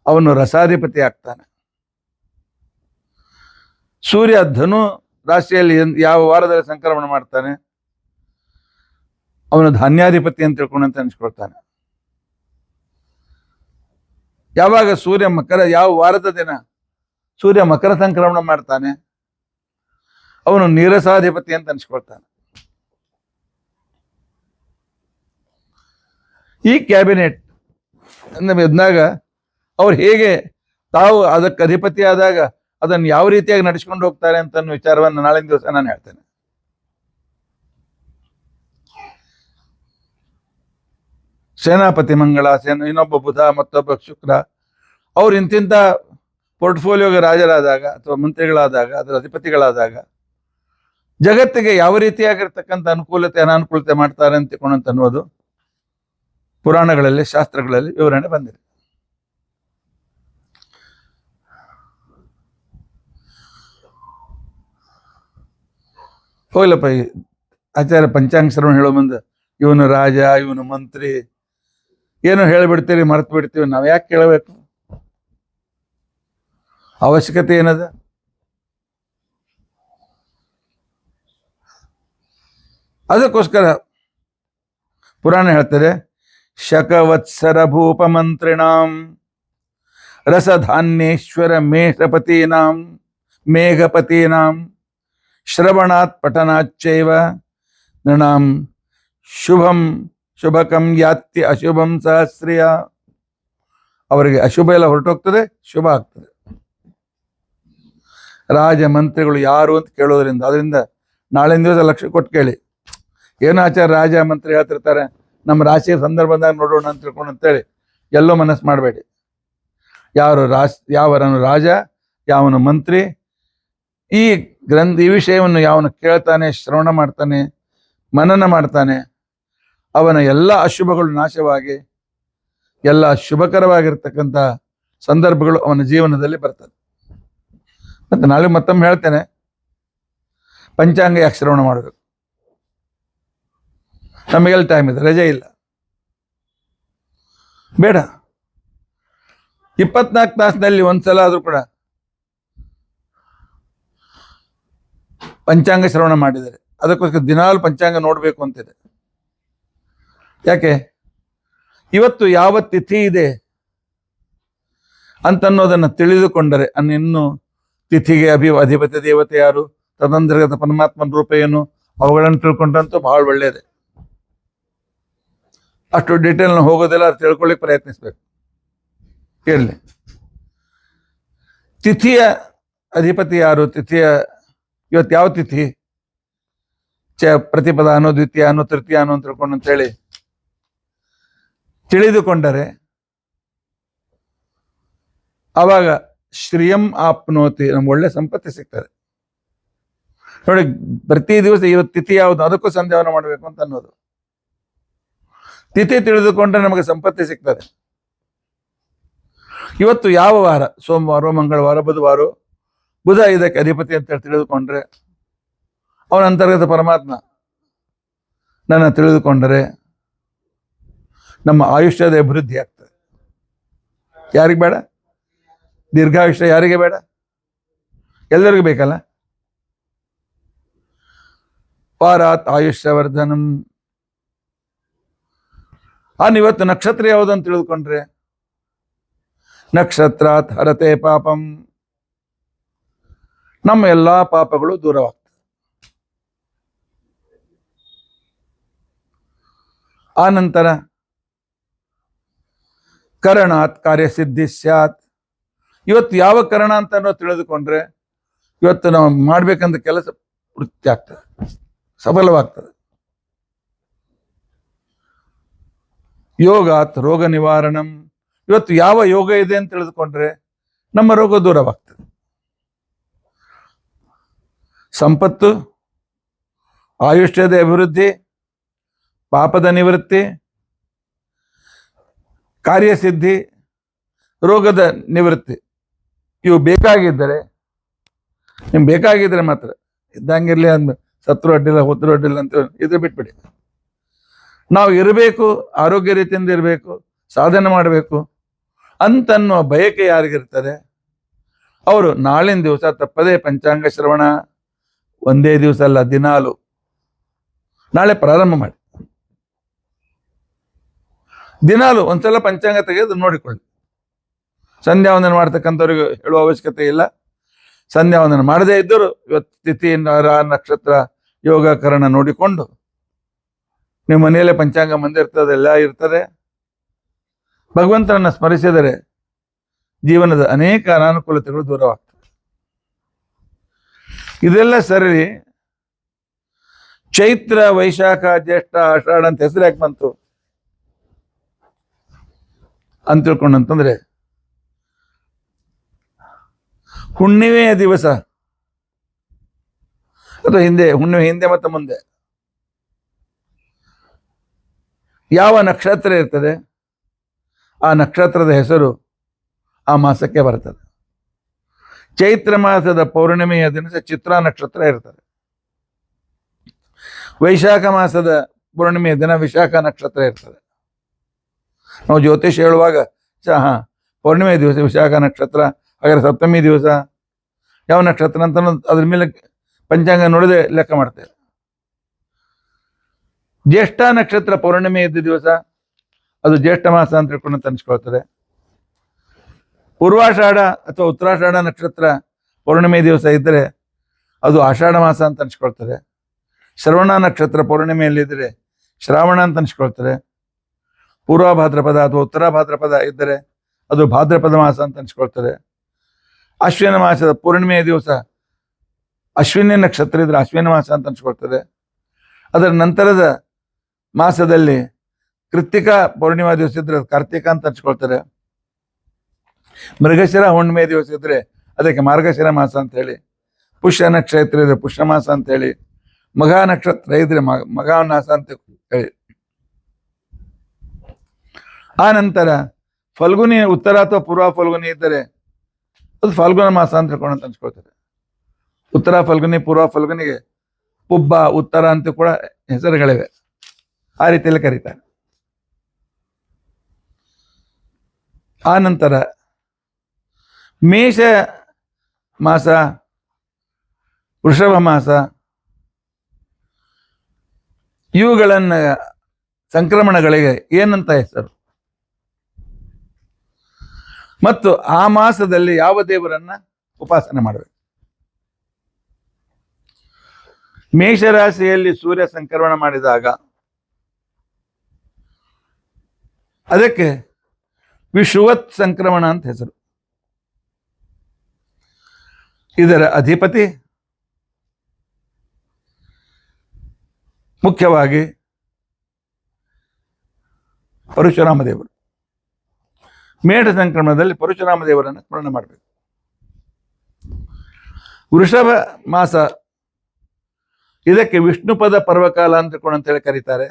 ಅವನು ರಸಾಧಿಪತಿ ಆಗ್ತಾನೆ. ಸೂರ್ಯ ಧನು ರಾಶಿಯಲ್ಲಿ ಯಾವ ವಾರದಲ್ಲಿ ಸಂಕ್ರಮಣ ಮಾಡ್ತಾನೆ ಅವನು ಧಾನ್ಯಾಧಿಪತಿ ಅಂತ ತಿಳ್ಕೊಂಡಂತ ಅನಿಸ್ಕೊಳ್ತಾನೆ. ಯಾವಾಗ ಸೂರ್ಯ ಯಾವ ವಾರದ ದಿನ ಸೂರ್ಯ ಮಕರ ಸಂಕ್ರಮಣ ಮಾಡ್ತಾನೆ ಅವನು ನೀರಸಾಧಿಪತಿ ಅಂತ ಅನಿಸ್ಕೊಳ್ತಾನೆ. ಈ ಕ್ಯಾಬಿನೆಟ್ ಇದ್ದಾಗ ಅವ್ರು ಹೇಗೆ ತಾವು ಅದಕ್ಕೆ ಅಧಿಪತಿ ಆದಾಗ ಅದನ್ನು ಯಾವ ರೀತಿಯಾಗಿ ನಡೆಸ್ಕೊಂಡು ಹೋಗ್ತಾರೆ ಅಂತ ವಿಚಾರವನ್ನು ನಾಳಿನ ದಿವಸ ನಾನು ಹೇಳ್ತೇನೆ. ಸೇನಾಪತಿ ಮಂಗಳ, ಇನ್ನೊಬ್ಬ ಬುಧ, ಮತ್ತೊಬ್ಬ ಶುಕ್ರ, ಅವ್ರು ಇಂತಿಂತ ಪೋರ್ಟ್ಫೋಲಿಯೋಗೆ ರಾಜರಾದಾಗ ಅಥವಾ ಮಂತ್ರಿಗಳಾದಾಗ ಅದರ ಅಧಿಪತಿಗಳಾದಾಗ ಜಗತ್ತಿಗೆ ಯಾವ ರೀತಿಯಾಗಿರ್ತಕ್ಕಂಥ ಅನುಕೂಲತೆ ಅನಾನುಕೂಲತೆ ಮಾಡ್ತಾರೆ ಅಂತ ಅನ್ನೋದು ಪುರಾಣಗಳಲ್ಲಿ ಶಾಸ್ತ್ರಗಳಲ್ಲಿ ವಿವರಣೆ ಬಂದಿದೆ. ಹೋಗ್ಲಪ್ಪ, ಆಚಾರ್ಯ ಪಂಚಾಂಗ ಶ್ರವಣ ಹೇಳೋ ಮುಂದೆ ಇವನು ರಾಜ ಇವನು ಮಂತ್ರಿ ಏನು ಹೇಳಿಬಿಡ್ತೀರಿ, ಮರೆತು ಬಿಡ್ತೀವಿ. ನಾವ್ ಯಾಕೆ ಕೇಳಬೇಕು? ಅವಶ್ಯಕತೆ ಏನದ? ಅದಕ್ಕೋಸ್ಕರ ಪುರಾಣ ಹೇಳ್ತಾರೆ, ಶಕವತ್ಸರ ಭೂಪ ಮಂತ್ರಿಣಾಂ ರಸಧಾನ್ಯೇಶ್ವರ ಮೇಷಪತೀನಾಂ ಮೇಘಪತೀನಾಂ ಶ್ರವಣಾತ್ ಪಠನಾಚ್ಚೈವ ನೃಣಾಂ ಶುಭಕಂ ಯಾತ್ಯ ಅಶುಭಂ ಸಹಸ್ರಿಯ. ಅವರಿಗೆ ಅಶುಭ ಎಲ್ಲ ಹೊರಟೋಗ್ತದೆ, ಶುಭ ಆಗ್ತದೆ. ರಾಜ ಮಂತ್ರಿಗಳು ಯಾರು ಅಂತ ಕೇಳೋದ್ರಿಂದ, ಅದರಿಂದ ನಾಳಿನ ದಿವಸ ಲಕ್ಷ್ಯ ಕೊಟ್ಟು ಕೇಳಿ. ಏನೋ ಆಚಾರ ರಾಜ ಮಂತ್ರಿ ಹೇಳ್ತಿರ್ತಾರೆ, ನಮ್ಮ ರಾಶಿಯ ಸಂದರ್ಭದಾಗ ನೋಡೋಣ ಅಂತ ತಿಳ್ಕೊಂಡು ಅಂತೇಳಿ ಎಲ್ಲೋ ಮನಸ್ಸು ಮಾಡಬೇಡಿ. ಯಾವರನು ರಾಜ, ಯಾವನು ಮಂತ್ರಿ, ಈ ಈ ವಿಷಯವನ್ನು ಯಾವನು ಕೇಳ್ತಾನೆ, ಶ್ರವಣ ಮಾಡ್ತಾನೆ, ಮನನ ಮಾಡ್ತಾನೆ, ಅವನ ಎಲ್ಲ ಅಶುಭಗಳು ನಾಶವಾಗಿ ಎಲ್ಲ ಶುಭಕರವಾಗಿರ್ತಕ್ಕಂಥ ಸಂದರ್ಭಗಳು ಅವನ ಜೀವನದಲ್ಲಿ ಬರ್ತದೆ. ಮತ್ತೆ ನಾಳೆ ಮತ್ತೊಮ್ಮೆ ಹೇಳ್ತೇನೆ, ಪಂಚಾಂಗ ಯಾಕೆ ಶ್ರವಣ ಮಾಡಬೇಕು? ನಮಗೆಲ್ಲ ಟೈಮ್ ಇದೆ, ರಜೆ ಇಲ್ಲ, ಬೇಡ. 24 ತಾಸಿನಲ್ಲಿ ಒಂದ್ಸಲ ಆದ್ರೂ ಕೂಡ ಪಂಚಾಂಗ ಶ್ರವಣ ಮಾಡಿದರೆ, ಅದಕ್ಕೋಸ್ಕರ ದಿನಾಲು ಪಂಚಾಂಗ ನೋಡಬೇಕು ಅಂತಿದೆ. ಯಾಕೆ? ಇವತ್ತು ಯಾವ ತಿಥಿ ಇದೆ ಅಂತನ್ನೋದನ್ನು ತಿಳಿದುಕೊಂಡರೆ, ಇನ್ನು ತಿಥಿಗೆ ಅಧಿಪತಿ ದೇವತೆ ಯಾರು, ತದಂತರ್ಗತ ಪರಮಾತ್ಮನ ರೂಪ ಏನು, ಅವುಗಳನ್ನು ತಿಳ್ಕೊಂಡಂತೂ ಬಹಳ ಒಳ್ಳೆಯದೆ. ಅಷ್ಟು ಡೀಟೇಲ್ನ ಹೋಗೋದಿಲ್ಲ, ಅದು ತಿಳ್ಕೊಳ್ಳಿಕ್ಕೆ ಪ್ರಯತ್ನಿಸ್ಬೇಕು. ಇರಲಿ, ತಿಥಿಯ ಅಧಿಪತಿ ಯಾರು, ಇವತ್ತು ಯಾವ ತಿಥಿ, ಪ್ರತಿಪದ ಅನ್ನೋ, ದ್ವಿತೀಯ ಅನ್ನೋ, ತೃತೀಯ ಅನ್ನೋ ಅಂತ ತಿಳ್ಕೊಂಡು ಅಂತೇಳಿ ತಿಳಿದುಕೊಂಡರೆ ಆವಾಗ ಶ್ರಿಯಂ ಆಪ್ನೋತಿ, ನಮ್ಗೆ ಒಳ್ಳೆ ಸಂಪತ್ತಿ ಸಿಗ್ತದೆ. ನೋಡಿ, ಪ್ರತಿ ದಿವಸ ಇವತ್ತು ತಿಥಿ ಯಾವುದು ಅದಕ್ಕೂ ಸಂಧ್ಯಾವನ ಮಾಡಬೇಕು ಅಂತ ಅನ್ನೋದು. ತಿಥಿ ತಿಳಿದುಕೊಂಡ್ರೆ ನಮಗೆ ಸಂಪತ್ತಿ ಸಿಗ್ತದೆ. ಇವತ್ತು ಯಾವ ವಾರ, ಸೋಮವಾರ, ಮಂಗಳವಾರ, ಬುಧವಾರ, ಬುಧ ಇದಕ್ಕೆ ಅಧಿಪತಿ ಅಂತ ತಿಳಿದುಕೊಂಡ್ರೆ, ಅವನ ಅಂತರ್ಗತ ಪರಮಾತ್ಮ ನನ್ನ ತಿಳಿದುಕೊಂಡರೆ ನಮ್ಮ ಆಯುಷ್ಯದ ಅಭಿವೃದ್ಧಿ ಆಗ್ತದೆ. ಯಾರಿಗೆ ಬೇಡ? ದೀರ್ಘಾಯುಷ್ಯ ಯಾರಿಗೆ ಬೇಡ? ಎಲ್ಲರಿಗೂ ಬೇಕಲ್ಲ. ಪಾರಾತ್ ಆಯುಷ್ಯವರ್ಧನಂ. ಇವತ್ತು ನಕ್ಷತ್ರ ಯಾವುದಂತ ತಿಳಿದುಕೊಂಡ್ರೆ, ನಕ್ಷತ್ರಾತ್ ಹರತೆ ಪಾಪಂ, ನಮ್ಮ ಎಲ್ಲಾ ಪಾಪಗಳು ದೂರವಾಗ್ತದೆ. ಆ ನಂತರ ಕರಣಾತ್ ಕಾರ್ಯಸಿದ್ಧಿ ಸ್ಯಾತ್. ಇವತ್ತು ಯಾವ ಕರಣ ಅಂತ ತಿಳಿದುಕೊಂಡ್ರೆ ಇವತ್ತು ನಾವು ಮಾಡ್ಬೇಕಂತ ಕೆಲಸ ವೃತ್ತಿ ಆಗ್ತದೆ, ಸಫಲವಾಗ್ತದೆ. ಯೋಗಾತ್ ರೋಗ ನಿವಾರಣಂ. ಇವತ್ತು ಯಾವ ಯೋಗ ಇದೆ ಅಂತ ತಿಳಿದುಕೊಂಡ್ರೆ ನಮ್ಮ ರೋಗ ದೂರವಾಗ್ತದೆ. ಸಂಪತ್ತು, ಆಯುಷ್ಯದ ಅಭಿವೃದ್ಧಿ, ಪಾಪದ ನಿವೃತ್ತಿ, ಕಾರ್ಯಸಿದ್ಧಿ, ರೋಗದ ನಿವೃತ್ತಿ, ಇವು ಬೇಕಾಗಿದ್ದರೆ, ನಿಮ್ಗೆ ಬೇಕಾಗಿದ್ರೆ ಮಾತ್ರ ಇದ್ದಂಗಿರ್ಲಿ, ಅಂದ ಸತ್ರು ಅಡ್ಡಿಲ್ಲ ಹೊತ್ತರು ಅಡ್ಡಿಲ್ಲ ಅಂತ ಇದು ಬಿಟ್ಬಿಡಿ. ನಾವು ಇರಬೇಕು, ಆರೋಗ್ಯ ರೀತಿಯಿಂದ ಇರಬೇಕು, ಸಾಧನೆ ಮಾಡಬೇಕು ಅಂತನ್ನುವ ಬಯಕೆ ಯಾರಿಗಿರ್ತದೆ ಅವರು ನಾಳಿನ ದಿವಸ ತಪ್ಪದೇ ಪಂಚಾಂಗ ಶ್ರವಣ, ಒಂದೇ ದಿವಸ ಅಲ್ಲ, ದಿನಾಲು ನಾಳೆ ಪ್ರಾರಂಭ ಮಾಡಿ. ದಿನಾಲು ಒಂದ್ಸಲ ಪಂಚಾಂಗ ತೆಗೆದು ನೋಡಿಕೊಳ್ಳಿ. ಸಂಧ್ಯಾ ವಂದನ ಮಾಡ್ತಕ್ಕಂಥವ್ರಿಗೆ ಹೇಳುವ ಅವಶ್ಯಕತೆ ಇಲ್ಲ. ಸಂಧ್ಯಾ ವಂದನ ಮಾಡದೇ ಇದ್ದರೂ ಇವತ್ತು ತಿಥಿ, ನಕ್ಷತ್ರ, ಯೋಗ, ಕರಣ ನೋಡಿಕೊಂಡು ನಿಮ್ಮ ಮನೆಯಲ್ಲೇ ಪಂಚಾಂಗ ಮಂದಿರ್ತದೆ, ಎಲ್ಲ ಇರ್ತದೆ. ಭಗವಂತನನ್ನು ಸ್ಮರಿಸಿದರೆ ಜೀವನದ ಅನೇಕ ಅನಾನುಕೂಲತೆಗಳು ದೂರವಾಗ್ತವೆ. ಇದೆಲ್ಲ ಸರಿ. ಚೈತ್ರ, ವೈಶಾಖ, ಜ್ಯೇಷ್ಠ, ಆಷಾಢ ಅಂತ ಹೆಸರು ಯಾಕೆ ಬಂತು ಅಂತ ತಿಳ್ಕೊಂಡಂತಂದ್ರೆ, ಹುಣ್ಣಿಮೆಯ ದಿವಸ ಅಥವಾ ಹುಣ್ಣಿಮೆ ಹಿಂದೆ ಮತ್ತು ಮುಂದೆ ಯಾವ ನಕ್ಷತ್ರ ಇರ್ತದೆ ಆ ನಕ್ಷತ್ರದ ಹೆಸರು ಆ ಮಾಸಕ್ಕೆ ಬರ್ತದೆ. ಚೈತ್ರ ಮಾಸದ ಪೌರ್ಣಿಮೆಯ ದಿನ ಚಿತ್ರಾ ನಕ್ಷತ್ರ ಇರ್ತದೆ. ವೈಶಾಖ ಮಾಸದ ಪೌರ್ಣಿಮೆಯ ದಿನ ವಿಶಾಖ ನಕ್ಷತ್ರ ಇರ್ತದೆ. ನಾವು ಜ್ಯೋತಿಷ್ ಹೇಳುವಾಗ ಪೌರ್ಣಿಮೆ ದಿವಸ ವಿಶಾಖ ನಕ್ಷತ್ರ, ಹಾಗಾದ್ರೆ ಸಪ್ತಮಿ ದಿವಸ ಯಾವ ನಕ್ಷತ್ರ ಅಂತ ಅದ್ರ ಮೇಲೆ ಪಂಚಾಂಗ ನೋಡದೆ ಲೆಕ್ಕ ಮಾಡ್ತೇವೆ. ಜ್ಯೇಷ್ಠ ನಕ್ಷತ್ರ ಪೌರ್ಣಿಮೆ ಇದ್ದ ದಿವಸ ಅದು ಜ್ಯೇಷ್ಠ ಮಾಸ ಅಂತ ತಿಳ್ಕೊಂಡು ಅನಿಸ್ಕೊಳ್ತದೆ. ಪೂರ್ವಾಷಾಢ ಅಥವಾ ಉತ್ತರಾಷಾಢ ನಕ್ಷತ್ರ ಪೌರ್ಣಿಮೆ ದಿವಸ ಇದ್ದರೆ ಅದು ಆಷಾಢ ಮಾಸ ಅಂತ ಅನಿಸ್ಕೊಳ್ತದೆ. ಶ್ರವಣ ನಕ್ಷತ್ರ ಪೌರ್ಣಿಮೆಯಲ್ಲಿದ್ದರೆ ಶ್ರಾವಣ ಅಂತ ಅನಿಸ್ಕೊಳ್ತಾರೆ. ಪೂರ್ವ ಭಾದ್ರಪದ ಅಥವಾ ಉತ್ತರ ಭಾದ್ರಪದ ಇದ್ದರೆ ಅದು ಭಾದ್ರಪದ ಮಾಸ ಅಂತ ಅನಿಸ್ಕೊಳ್ತದೆ. ಅಶ್ವಿನ ಮಾಸದ ಪೂರ್ಣಿಮೆಯ ದಿವಸ ಅಶ್ವಿನಿ ನಕ್ಷತ್ರ ಇದ್ರೆ ಅಶ್ವಿನಿ ಮಾಸ ಅಂತ ಅನ್ಸ್ಕೊಳ್ತದೆ. ಅದರ ನಂತರದ ಮಾಸದಲ್ಲಿ ಕೃತ್ತಿಕಾ ಪೂರ್ಣಿಮಾ ದಿವಸ ಇದ್ರೆ ಕಾರ್ತಿಕ ಅಂತ ಅನ್ಸ್ಕೊಳ್ತಾರೆ. ಮೃಗಶಿರ ಹುಣ್ಣಿಮೆ ದಿವಸ ಇದ್ರೆ ಅದಕ್ಕೆ ಮಾರ್ಗಶಿರ ಮಾಸ ಅಂತ ಹೇಳಿ, ಪುಷ್ಯ ನಕ್ಷತ್ರ ಇದ್ರೆ ಪುಷ್ಯ ಮಾಸ ಅಂತ ಹೇಳಿ, ಮಘ ನಕ್ಷತ್ರ ಇದ್ರೆ ಮಘ ಮಾಸ ಅಂತ ಹೇಳಿ. ಆ ನಂತರ ಫಲ್ಗುನಿ ಉತ್ತರ ಅಥವಾ ಪೂರ್ವ ಫಲ್ಗುನಿ ಇದ್ದರೆ ಅದು ಫಲ್ಗುಣ ಮಾಸ ಅಂತ ಹೇಳ್ಕೊಂಡು ಅನ್ಸ್ಕೊಳ್ತಾರೆ. ಉತ್ತರ ಫಲ್ಗುನಿ ಪೂರ್ವ ಫಲ್ಗುನಿಗೆ ಪುಬ್ಬ ಉತ್ತರ ಅಂತ ಕೂಡ ಹೆಸರುಗಳಿವೆ. ಆ ರೀತಿಯಲ್ಲಿ ಕರೀತಾರೆ. ಆ ನಂತರ ಮೇಷ ಮಾಸ, ವೃಷಭ ಮಾಸ ಇವುಗಳನ್ನ ಸಂಕ್ರಮಣಗಳಿಗೆ ಏನಂತ ಹೆಸರು ಮತ್ತು ಆ ಮಾಸದಲ್ಲಿ ಯಾವ ದೇವರನ್ನ ಉಪಾಸನೆ ಮಾಡಬೇಕು? ಮೇಷರಾಶಿಯಲ್ಲಿ ಸೂರ್ಯ ಸಂಕ್ರಮಣ ಮಾಡಿದಾಗ ಅದಕ್ಕೆ ವಿಷುವತ್ ಸಂಕ್ರಮಣ ಅಂತ ಹೆಸರು. ಇದರ ಅಧಿಪತಿ ಮುಖ್ಯವಾಗಿ ಪರಶುರಾಮ ದೇವರು. ಮೇಷ ಸಂಕ್ರಮಣದಲ್ಲಿ ಪರಶುರಾಮ ದೇವರನ್ನು ಸ್ಮರಣೆ ಮಾಡಬೇಕು. ವೃಷಭ ಮಾಸ ಇದಕ್ಕೆ ವಿಷ್ಣುಪದ ಪರ್ವಕಾಲ ಅಂತ ಹೇಳಿ ಕರೀತಾರೆ.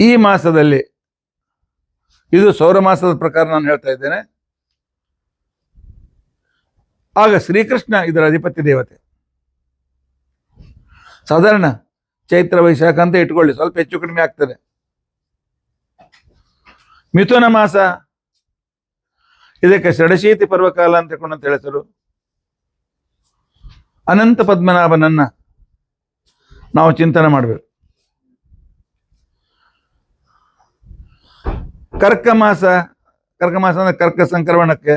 ಈ ಮಾಸದಲ್ಲಿ ಇದು ಸೌರ ಮಾಸದ ಪ್ರಕಾರ ನಾನು ಹೇಳ್ತಾ ಇದ್ದೇನೆ. ಆಗ ಶ್ರೀಕೃಷ್ಣ ಇದರ ಅಧಿಪತಿ ದೇವತೆ. ಸಾಧಾರಣ ಚೈತ್ರ ವೈಶಾಖ ಅಂತ ಇಟ್ಕೊಳ್ಳಿ, ಸ್ವಲ್ಪ ಹೆಚ್ಚು ಕಡಿಮೆ ಆಗ್ತದೆ. ಮಿಥುನ ಮಾಸ ಇದಕ್ಕೆ ಷಡಶೀತಿ ಪರ್ವಕಾಲ ಅಂತ ಹೆಸರು. ಅನಂತ ಪದ್ಮನಾಭನನ್ನ ನಾವು ಚಿಂತನೆ ಮಾಡಬೇಕು. ಕರ್ಕ ಮಾಸ ಅಂದ್ರೆ ಕರ್ಕ ಸಂಕ್ರಮಣಕ್ಕೆ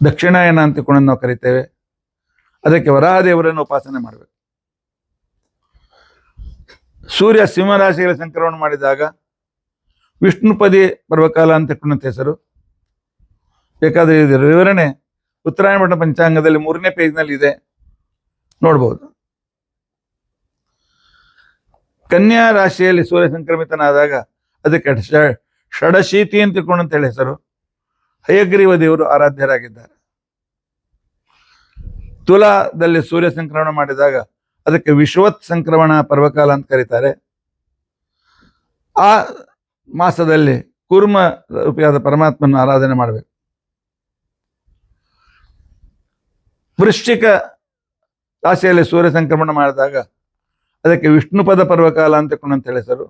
ದಕ್ಷಿಣಾಯನ ಅಂತ ನಾವು ಕರಿತೇವೆ. ಅದಕ್ಕೆ ವರಾಹದೇವರನ್ನು ಉಪಾಸನೆ ಮಾಡಬೇಕು. ಸೂರ್ಯ ಸಿಂಹರಾಶಿಯಲ್ಲಿ ಸಂಕ್ರಮಣ ಮಾಡಿದಾಗ ವಿಷ್ಣುಪದಿ ಪರ್ವಕಾಲ ಅಂತ ಹೆಸರು. ಬೇಕಾದ್ರೆ ಇದರ ವಿವರಣೆ ಉತ್ತರಾಯಣ ಮಠ ಪಂಚಾಂಗದಲ್ಲಿ 3ನೇ ಪೇಜ್ನಲ್ಲಿ ಇದೆ, ನೋಡ್ಬೋದು. ಕನ್ಯಾ ರಾಶಿಯಲ್ಲಿ ಸೂರ್ಯ ಸಂಕ್ರಮಿತನಾದಾಗ ಅದಕ್ಕೆ ಷಡಶೀತಿ ಅಂತ ಹೇಳಿ ಹೆಸರು. ಹಯಗ್ರೀವ ದೇವರು ಆರಾಧ್ಯರಾಗಿದ್ದಾರೆ. ತುಲಾದಲ್ಲಿ ಸೂರ್ಯ ಸಂಕ್ರಮಣ ಮಾಡಿದಾಗ ಅದಕ್ಕೆ ವಿಶ್ವತ್ ಸಂಕ್ರಮಣ ಪರ್ವಕಾಲ ಅಂತ ಕರೀತಾರೆ. ಆ ಮಾಸದಲ್ಲಿ ಕೂರ್ಮ ರೂಪಿಯಾದ ಪರಮಾತ್ಮನ ಆರಾಧನೆ ಮಾಡಬೇಕು. ವೃಶ್ಚಿಕ ರಾಶಿಯಲ್ಲಿ ಸೂರ್ಯ ಸಂಕ್ರಮಣ ಮಾಡಿದಾಗ ಅದಕ್ಕೆ ವಿಷ್ಣುಪದ ಪರ್ವಕಾಲ ಅಂತ ಹೇಳಿ ಹೆಸರು.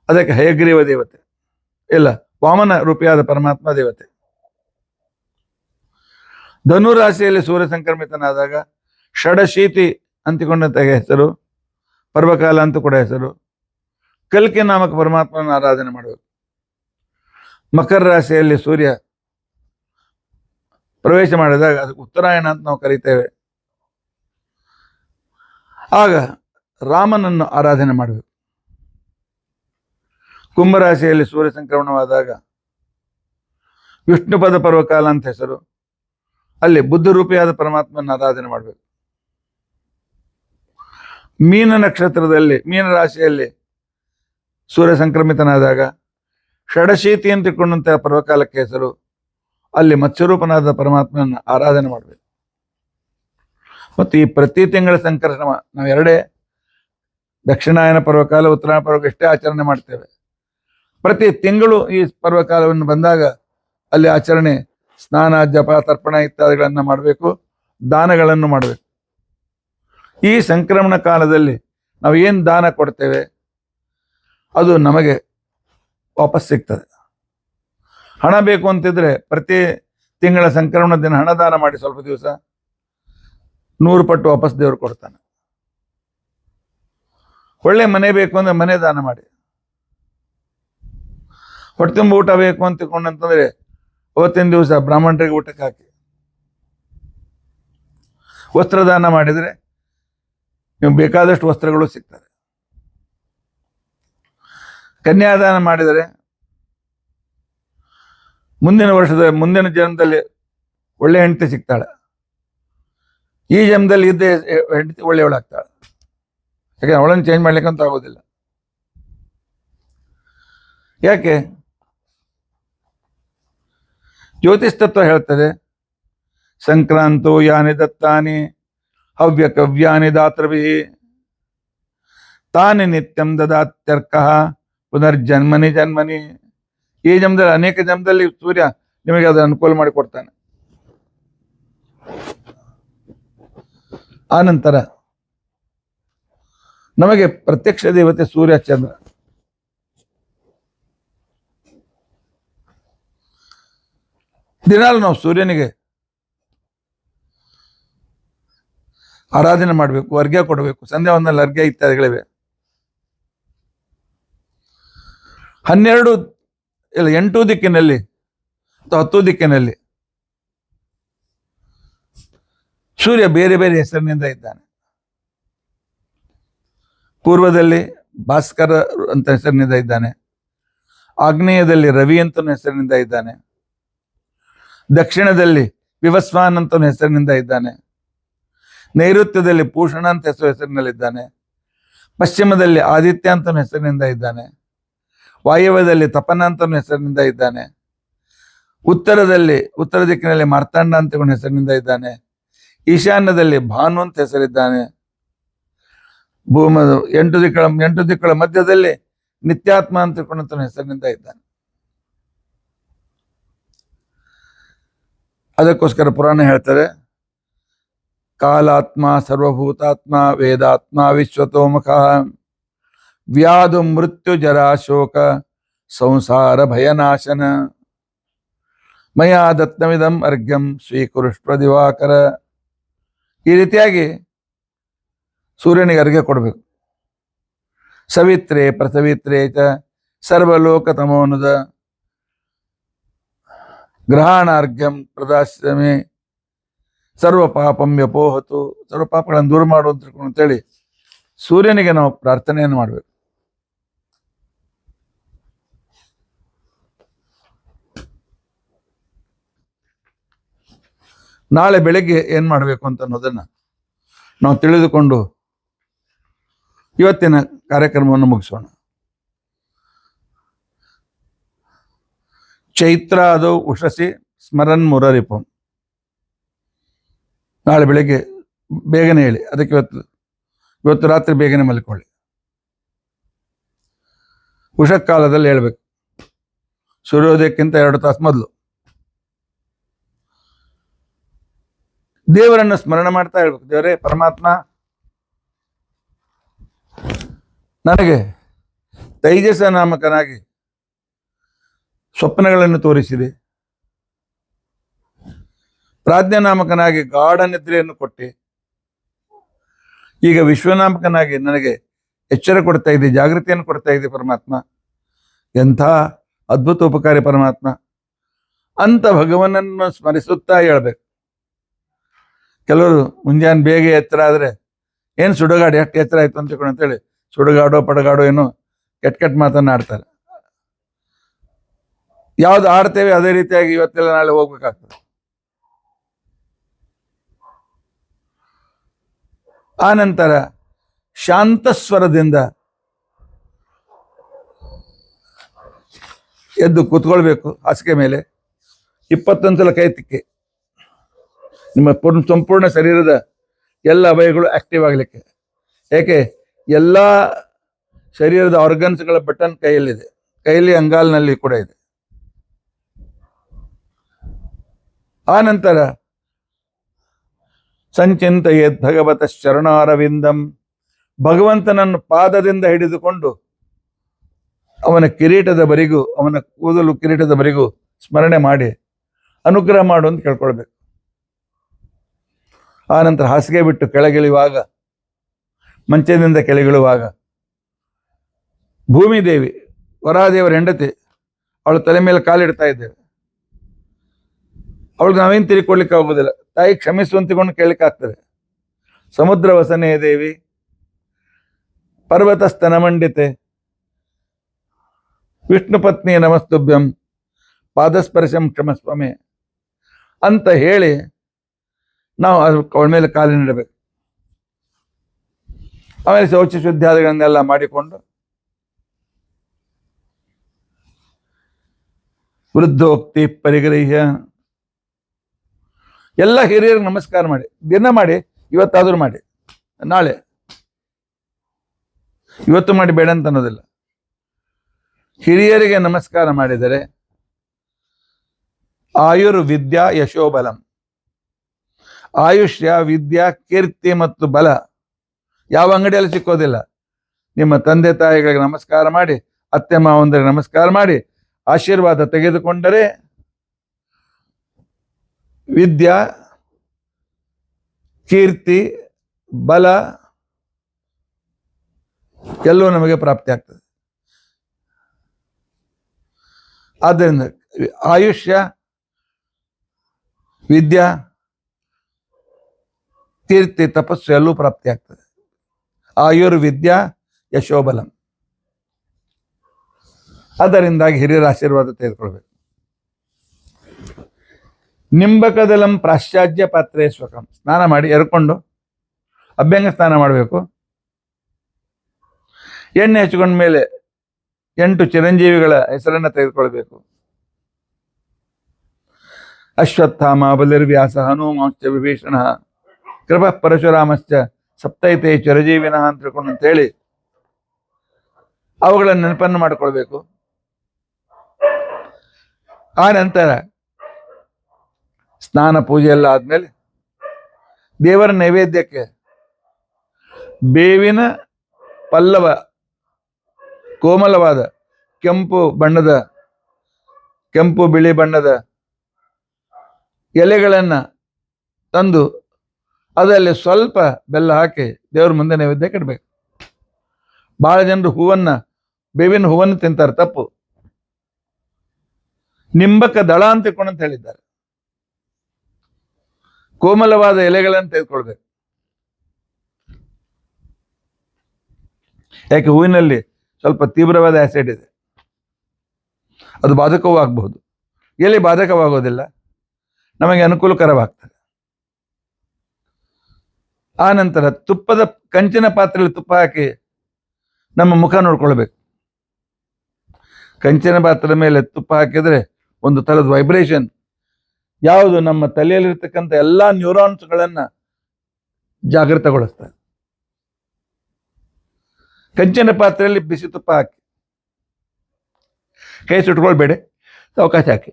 ಅದಕ್ಕೆ ಹಯಗ್ರೀವ ದೇವತೆ ಇಲ್ಲ ವಾಮನ ರೂಪಿಯಾದ ಪರಮಾತ್ಮ ದೇವತೆ. ಧನು ರಾಶಿಯಲ್ಲಿ ಸೂರ್ಯ ಸಂಕ್ರಮಿತನಾದಾಗ ಷಡಶೀತಿ ಅಂತಿಕೊಂಡಂತ ಹೆಸರು, ಪರ್ವಕಾಲ ಅಂತ ಕೂಡ ಹೆಸರು. ಕಲ್ಕಿ ನಾಮಕ ಪರಮಾತ್ಮನ ಆರಾಧನೆ ಮಾಡಬೇಕು. ಮಕರ ರಾಶಿಯಲ್ಲಿ ಸೂರ್ಯ ಪ್ರವೇಶ ಮಾಡಿದಾಗ ಅದಕ್ಕೆ ಉತ್ತರಾಯಣ ಅಂತ ನಾವು ಕರೀತೇವೆ. ಆಗ ರಾಮನನ್ನು ಆರಾಧನೆ ಮಾಡಬೇಕು. ಕುಂಭರಾಶಿಯಲ್ಲಿ ಸೂರ್ಯ ಸಂಕ್ರಮಣವಾದಾಗ ವಿಷ್ಣುಪದ ಪರ್ವಕಾಲ ಅಂತ ಹೆಸರು. ಅಲ್ಲಿ ಬುದ್ಧ ರೂಪಿಯಾದ ಪರಮಾತ್ಮನ ಆರಾಧನೆ ಮಾಡಬೇಕು. ಮೀನ ನಕ್ಷತ್ರದಲ್ಲಿ ಮೀನ ರಾಶಿಯಲ್ಲಿ ಸೂರ್ಯ ಸಂಕ್ರಮಿತನಾದಾಗ ಷಡಶೀತಿ ಅಂತ ಪರ್ವಕಾಲಕ್ಕೆ ಹೆಸರು. ಅಲ್ಲಿ ಮತ್ಸ್ಯರೂಪನಾದ ಪರಮಾತ್ಮನ ಆರಾಧನೆ ಮಾಡಬೇಕು. ಮತ್ತು ಈ ಪ್ರತಿ ತಿಂಗಳ ಸಂಕರ್ಷಣ ನಾವು ಎರಡೇ, ದಕ್ಷಿಣಾಯನ ಪರ್ವಕಾಲ ಉತ್ತರಾಯಣ ಪರ್ವಕಾಲ ಎಷ್ಟೇ ಆಚರಣೆ ಮಾಡ್ತೇವೆ. ಪ್ರತಿ ತಿಂಗಳು ಈ ಪರ್ವಕಾಲವನ್ನು ಬಂದಾಗ ಅಲ್ಲಿ ಆಚರಣೆ, ಸ್ನಾನ, ಜಪ, ತರ್ಪಣ ಇತ್ಯಾದಿಗಳನ್ನು ಮಾಡಬೇಕು. ದಾನಗಳನ್ನು ಮಾಡಬೇಕು. ಈ ಸಂಕ್ರಮಣ ಕಾಲದಲ್ಲಿ ನಾವು ಏನು ದಾನ ಕೊಡ್ತೇವೆ ಅದು ನಮಗೆ ವಾಪಸ್ ಸಿಗ್ತದೆ. ಹಣ ಬೇಕು ಅಂತಿದ್ರೆ ಪ್ರತಿ ತಿಂಗಳ ಸಂಕ್ರಮಣ ದಿನ ಹಣ ದಾನ ಮಾಡಿ, ಸ್ವಲ್ಪ ದಿವಸ 100 ಪಟ್ಟು ವಾಪಸ್ ದೇವರು ಕೊಡ್ತಾನೆ. ಒಳ್ಳೆ ಮನೆ ಬೇಕು ಅಂದ್ರೆ ಮನೆ ದಾನ ಮಾಡಿ. ಹೊಟ್ಟೆ ತುಂಬ ಊಟ ಬೇಕು ಅಂತಂದ್ರೆ ಅವತ್ತಿನ ದಿವಸ ಬ್ರಾಹ್ಮಣರಿಗೆ ಊಟಕ್ಕೆ ಹಾಕಿ. ವಸ್ತ್ರದಾನ ಮಾಡಿದ್ರೆ ನೀವು ಬೇಕಾದಷ್ಟು ವಸ್ತ್ರಗಳು ಸಿಗ್ತದೆ. ಕನ್ಯಾದಾನ ಮಾಡಿದರೆ ಮುಂದಿನ ಜನ್ಮದಲ್ಲಿ ಒಳ್ಳೆ ಹೆಂಡತಿ ಸಿಗ್ತಾಳೆ. ಈ ಜನ್ಮದಲ್ಲಿ ಇದ್ದೇ ಹೆಂಡತಿ ಒಳ್ಳೆಯವಳಾಗ್ತಾಳೆ. ಯಾಕಂದ್ರೆ ಅವಳನ್ನು ಚೇಂಜ್ ಮಾಡ್ಲಿಕ್ಕಂತ ಆಗೋದಿಲ್ಲ. ಯಾಕೆ? ಜ್ಯೋತಿಷ್ ತತ್ವ ಹೇಳ್ತದೆ, ಸಂಕ್ರಾಂತೋ ಯಾನಿ ದತ್ತಾನಿ ಹವ್ಯ ಕವ್ಯಾನಿ ದಾತೃಭಿ ತಾನಿ ನಿತ್ಯಂ ದದಾತ್ಯರ್ಕ ಪುನರ್ಜನ್ಮನಿ ಜನ್ಮನಿ. ಈ ಜನ್ಮದಲ್ಲಿ ಅನೇಕ ಜನ್ಮದಲ್ಲಿ ಸೂರ್ಯ ನಿಮಗೆ ಅದನ್ನು ಅನುಕೂಲ ಮಾಡಿಕೊಡ್ತಾನೆ. ಆ ನಂತರ ನಮಗೆ ಪ್ರತ್ಯಕ್ಷ ದೇವತೆ ಸೂರ್ಯ ಚಂದ್ರ. ದಿನಾಲು ನಾವು ಸೂರ್ಯನಿಗೆ ಆರಾಧನೆ ಮಾಡಬೇಕು, ಅರ್ಘ್ಯ ಕೊಡಬೇಕು. ಸಂಧ್ಯಾ ವಂದನೆಯಲ್ಲಿ ಅರ್ಘ್ಯ ಇತ್ಯಾದಿಗಳಿವೆ. 8 ದಿಕ್ಕಿನಲ್ಲಿ ಅಥವಾ 10 ದಿಕ್ಕಿನಲ್ಲಿ ಸೂರ್ಯ ಬೇರೆ ಬೇರೆ ಹೆಸರಿನಿಂದ ಇದ್ದಾನೆ. ಪೂರ್ವದಲ್ಲಿ ಭಾಸ್ಕರ ಅಂತ ಹೆಸರಿನಿಂದ ಇದ್ದಾನೆ. ಆಗ್ನೇಯದಲ್ಲಿ ರವಿ ಅಂತ ಹೆಸರಿನಿಂದ ಇದ್ದಾನೆ. ದಕ್ಷಿಣದಲ್ಲಿ ವಿವಸ್ವಾನ್ ಅಂತ ಹೆಸರಿನಿಂದ ಇದ್ದಾನೆ. ನೈಋತ್ಯದಲ್ಲಿ ಭೂಷಣ ಅಂತ ಹೆಸರಿನಲ್ಲಿದ್ದಾನೆ. ಪಶ್ಚಿಮದಲ್ಲಿ ಆದಿತ್ಯ ಅಂತ ಹೆಸರಿನಿಂದ ಇದ್ದಾನೆ. ವಾಯವ್ಯದಲ್ಲಿ ತಪನ ಅಂತ ಹೆಸರಿನಿಂದ ಇದ್ದಾನೆ. ಉತ್ತರ ದಿಕ್ಕಿನಲ್ಲಿ ಮಾರ್ತಾಂಡ ಅಂತ ಹೆಸರಿನಿಂದ ಇದ್ದಾನೆ. ಈಶಾನ್ಯದಲ್ಲಿ ಭಾನು ಅಂತ ಹೆಸರಿದ್ದಾನೆ. 8 ದಿಕ್ಕುಗಳ ಮಧ್ಯದಲ್ಲಿ ನಿತ್ಯಾತ್ಮ ಅಂತ ಹೆಸರಿನಿಂದ ಇದ್ದಾನೆ. ಅದಕ್ಕೋಸ್ಕರ ಪುರಾಣ ಹೇಳ್ತಾರೆ, ಕಾಲಾತ್ಮ ಸರ್ವಭೂತಾತ್ಮ ವೇದಾತ್ಮ ವಿಶ್ವತೋಮುಖ ವ್ಯಾಧು ಮೃತ್ಯು ಜರಾ ಶೋಕ ಸಂಸಾರ ಭಯನಾಶನ ಮಯಾ ದತ್ತಮಿದಂ ಅರ್ಘ್ಯಂ ಸ್ವೀಕುರುಷ್ವ ದಿವಾಕರ. ಈ ರೀತಿಯಾಗಿ ಸೂರ್ಯನಿಗೆ ಅರ್ಘ್ಯ ಕೊಡಬೇಕು. ಸವಿತ್ರೆ ಪ್ರಸವಿತ್ರೆ ಚ ಸರ್ವಲೋಕ ತಮೋನುದ ಗ್ರಹಣಾರ್ಘ್ಯಂ ಪ್ರದಾಶ್ರಮೆ ಸರ್ವ ಪಾಪಂ ವ್ಯಪೋಹತು. ಸರ್ವ ಪಾಪಗಳನ್ನು ದೂರ ಮಾಡುವಂತ ಅಂತೇಳಿ ಸೂರ್ಯನಿಗೆ ನಾವು ಪ್ರಾರ್ಥನೆಯನ್ನು ಮಾಡಬೇಕು. ನಾಳೆ ಬೆಳಗ್ಗೆ ಏನ್ ಮಾಡಬೇಕು ಅಂತ ಅನ್ನೋದನ್ನ ನಾವು ತಿಳಿದುಕೊಂಡು ಇವತ್ತಿನ ಕಾರ್ಯಕ್ರಮವನ್ನು ಮುಗಿಸೋಣ. ಚೈತ್ರಾದೋ ಉಷಸಿ ಸ್ಮರನ್ ಮುರರಿಪಂ. ನಾಳೆ ಬೆಳಗ್ಗೆ ಬೇಗನೆ ಹೇಳಿ. ಅದಕ್ಕೆ ಇವತ್ತು ರಾತ್ರಿ ಬೇಗನೆ ಮಲ್ಕೊಳ್ಳಿ. ಉಷಕಾಲದಲ್ಲಿ ಹೇಳ್ಬೇಕು, ಸೂರ್ಯೋದಯಕ್ಕಿಂತ 2 ತಾಸು ಮೊದಲು. ದೇವರನ್ನು ಸ್ಮರಣ ಮಾಡ್ತಾ ಹೇಳ್ಬೇಕು, ದೇವರೇ ಪರಮಾತ್ಮ ನನಗೆ ತೈಜಸ ನಾಮಕನಾಗಿ ಸ್ವಪ್ನಗಳನ್ನು ತೋರಿಸಿದೆ, ಪ್ರಾಜ್ಞಾನಾಮಕನಾಗಿ ಗಾಢ ನಿದ್ರೆಯನ್ನು ಕೊಟ್ಟೆ, ಈಗ ವಿಶ್ವನಾಮಕನಾಗಿ ನನಗೆ ಎಚ್ಚರ ಕೊಡ್ತಾ ಇದೆ, ಜಾಗೃತಿಯನ್ನು ಕೊಡ್ತಾ ಇದೆ ಪರಮಾತ್ಮ. ಎಂಥ ಅದ್ಭುತೋಪಕಾರಿ ಪರಮಾತ್ಮ ಅಂತ ಭಗವನನ್ನು ಸ್ಮರಿಸುತ್ತಾ ಹೇಳ್ಬೇಕು. ಕೆಲವರು ಮುಂಜಾನೆ ಬೇಗ ಎಚ್ಚರ ಆದರೆ ಏನು ಸುಡುಗಾಡು ಎಷ್ಟು ಎಚ್ಚರ ಆಯ್ತು ಅಂತೇಳಿ ಸುಡುಗಾಡೋ ಪಡಗಾಡೋ ಏನೋ ಕೆಟ್ಟ ಮಾತನ್ನ ಆಡ್ತಾರೆ. ಯಾವ್ದು ಆಡ್ತೇವೆ ಅದೇ ರೀತಿಯಾಗಿ ಇವತ್ತೆಲ್ಲ ನಾಳೆ ಹೋಗ್ಬೇಕಾಗ್ತದೆ. ಆ ನಂತರ ಶಾಂತಸ್ವರದಿಂದ ಎದ್ದು ಕೂತ್ಕೊಳ್ಬೇಕು ಹಾಸಿಗೆ ಮೇಲೆ. 21 ಸಲ ಕೈ ತಿಕ್ಕಿ ನಿಮ್ಮ ಸಂಪೂರ್ಣ ಶರೀರದ ಎಲ್ಲ ಅವಯವಗಳು ಆಕ್ಟಿವ್ ಆಗಲಿಕ್ಕೆ. ಯಾಕೆ? ಎಲ್ಲ ಶರೀರದ ಆರ್ಗನ್ಸ್ಗಳ ಬಟನ್ ಕೈಯಲ್ಲಿದೆ, ಕೈಯಲ್ಲಿ ಅಂಗಾಲ್ನಲ್ಲಿ ಕೂಡ ಇದೆ. ಆ ನಂತರ ಸಂಚಿಂತಯೇತ್ ಭಗವತ ಶರಣಾರವಿಂದಂ. ಭಗವಂತನನ್ನು ಪಾದದಿಂದ ಹಿಡಿದುಕೊಂಡು ಅವನ ಕಿರೀಟದವರೆಗೂ, ಅವನ ಕೂದಲು ಕಿರೀಟದವರೆಗೂ ಸ್ಮರಣೆ ಮಾಡಿ ಅನುಗ್ರಹ ಮಾಡು ಅಂತ ಕೇಳ್ಕೊಳ್ಬೇಕು. ಆ ನಂತರ ಹಾಸಿಗೆ ಬಿಟ್ಟು ಕೆಳಗಿಳಿಯುವಾಗ, ಮಂಚದಿಂದ ಕೆಳಗಿಳುವಾಗ ಭೂಮಿದೇವಿ ವರಾದೇವರ ಹೆಂಡತಿ, ಅವಳ ತಲೆ ಮೇಲೆ ಕಾಲಿಡ್ತಾ ಇದ್ದೇವೆ. ಅವಳಿಗೆ ನಾವೇನು ತಿರುಗಿಕೊಡ್ಲಿಕ್ಕೆ ಆಗೋದಿಲ್ಲ. ತಾಯಿ ಕ್ಷಮಿಸುವಂತಿಕೊಂಡು ಕೇಳಲಿಕ್ಕೆ ಆಗ್ತದೆ. ಸಮುದ್ರ ವಸನೆ ದೇವಿ ಪರ್ವತ ಸ್ತನ ಮಂಡಿತೆ ವಿಷ್ಣು ಪತ್ನಿ ನಮಸ್ತುಭ್ಯಂ ಪಾದಸ್ಪರ್ಶಂ ಕ್ಷಮಸ್ವಮೆ. ಅಂತ ಹೇಳಿ ನಾವು ಅವಳ ಮೇಲೆ ಕಾಲಿನಿಡಬೇಕು. ಆಮೇಲೆ ಶೌಚ ಶುದ್ಧಾದಿಗಳನ್ನೆಲ್ಲ ಮಾಡಿಕೊಂಡು ವೃದ್ಧೋಕ್ತಿ ಪರಿಗ್ರಹ್ಯ ಎಲ್ಲ ಹಿರಿಯರಿಗೆ ನಮಸ್ಕಾರ ಮಾಡಿ, ದಿನ ಮಾಡಿ, ಇವತ್ತಾದ್ರೂ ಮಾಡಿ, ನಾಳೆ ಇವತ್ತು ಮಾಡಿ ಬೇಡ ಅಂತ ಅನ್ನೋದಿಲ್ಲ. ಹಿರಿಯರಿಗೆ ನಮಸ್ಕಾರ ಮಾಡಿದರೆ ಆಯುರ್ವಿದ್ಯಾ ಯಶೋಬಲಂ, ಆಯುಷ್ಯ, ವಿದ್ಯಾ, ಕೀರ್ತಿ ಮತ್ತು ಬಲ ಯಾವ ಅಂಗಡಿಯಲ್ಲಿ ಸಿಕ್ಕೋದಿಲ್ಲ. ನಿಮ್ಮ ತಂದೆ ತಾಯಿಗಳಿಗೆ ನಮಸ್ಕಾರ ಮಾಡಿ, ಅತ್ತೆ ಮಾವಂದರಿಗೆ ನಮಸ್ಕಾರ ಮಾಡಿ ಆಶೀರ್ವಾದ ತೆಗೆದುಕೊಂಡರೆ ವಿದ್ಯಾ, ಕೀರ್ತಿ, ಬಲ ಎಲ್ಲವೂ ನಮಗೆ ಪ್ರಾಪ್ತಿ ಆಗ್ತದೆ. ಆದ್ದರಿಂದ ಆಯುಷ್ಯ, ವಿದ್ಯಾ, ಕೀರ್ತಿ, ತಪಸ್ಸು ಎಲ್ಲವೂ ಪ್ರಾಪ್ತಿ ಆಗ್ತದೆ. ಆಯುರ್ವಿದ್ಯಾ ಯಶೋಬಲಂ. ಅದರಿಂದಾಗಿ ಹಿರಿಯರ ಆಶೀರ್ವಾದ ತೆಗೆದುಕೊಳ್ಬೇಕು. ನಿಂಬಕದಲಂ ಪ್ರಾಶ್ಚಾತ್ಯ ಪಾತ್ರೆ ಸ್ವಕಂ, ಸ್ನಾನ ಮಾಡಿ ಎರ್ಕೊಂಡು ಅಭ್ಯಂಗ ಸ್ನಾನ ಮಾಡಬೇಕು. ಎಣ್ಣೆ ಹಚ್ಕೊಂಡ ಮೇಲೆ 8 ಚಿರಂಜೀವಿಗಳ ಹೆಸರನ್ನು ತೆಗೆದುಕೊಳ್ಬೇಕು. ಅಶ್ವತ್ಥಾಮ, ಬಲಿರ್ವ್ಯಾಸ, ಹನುಮಾಂಶ್ಚ, ವಿಭೀಷಣ, ಕೃಪ ಪರಶುರಾಮಶ್ಚ ಸಪ್ತೈತೆ ಚಿರಜೀವಿನಃ ಅಂತ ತಿಳ್ಕೊಂಡು ಅಂತೇಳಿ ಅವುಗಳನ್ನು ನೆನಪನ್ನು ಮಾಡಿಕೊಳ್ಬೇಕು. ಆ ನಂತರ ಸ್ನಾನ ಪೂಜೆ ಎಲ್ಲ ಆದ್ಮೇಲೆ ದೇವರ ನೈವೇದ್ಯಕ್ಕೆ ಬೇವಿನ ಪಲ್ಲವ, ಕೋಮಲವಾದ ಕೆಂಪು ಬಿಳಿ ಬಣ್ಣದ ಎಲೆಗಳನ್ನು ತಂದು ಅದರಲ್ಲಿ ಸ್ವಲ್ಪ ಬೆಲ್ಲ ಹಾಕಿ ದೇವ್ರ ಮುಂದೆ ನೈವೇದ್ಯ ಇಡಬೇಕು. ಬಹಳ ಜನರು ಬೇವಿನ ಹೂವನ್ನು ತಿಂತಾರೆ, ತಪ್ಪು. ನಿಂಬಕ ದಳ ಅಂತ ತಿಳ್ಕೊಂಡಂತ ಹೇಳಿದ್ದಾರೆ. ಕೋಮಲವಾದ ಎಲೆಗಳನ್ನು ತೆಗೆದುಕೊಳ್ಬೇಕು. ಯಾಕೆ ಹೂವಿನಲ್ಲಿ ಸ್ವಲ್ಪ ತೀವ್ರವಾದ ಆಸಿಡ್ ಇದೆ, ಅದು ಬಾಧಕವೂ ಆಗಬಹುದು. ಎಲೆ ಬಾಧಕವಾಗೋದಿಲ್ಲ, ನಮಗೆ ಅನುಕೂಲಕರವಾಗ್ತದೆ. ಆ ನಂತರ ಕಂಚಿನ ಪಾತ್ರೆಯಲ್ಲಿ ತುಪ್ಪ ಹಾಕಿ ನಮ್ಮ ಮುಖ ನೋಡ್ಕೊಳ್ಬೇಕು. ಕಂಚಿನ ಪಾತ್ರೆ ಮೇಲೆ ತುಪ್ಪ ಹಾಕಿದ್ರೆ ಒಂದು ಥರದ ವೈಬ್ರೇಷನ್, ಯಾವುದು ನಮ್ಮ ತಲೆಯಲ್ಲಿರ್ತಕ್ಕಂಥ ಎಲ್ಲಾ ನ್ಯೂರಾನ್ಸ್ಗಳನ್ನ ಜಾಗೃತಗೊಳಿಸ್ತದೆ. ಕಂಚಿನ ಪಾತ್ರೆಯಲ್ಲಿ ಬಿಸಿ ತುಪ್ಪ ಹಾಕಿ, ಕೈ ಸುಟ್ಕೊಳ್ಬೇಡಿ, ಅವಕಾಶ ಹಾಕಿ.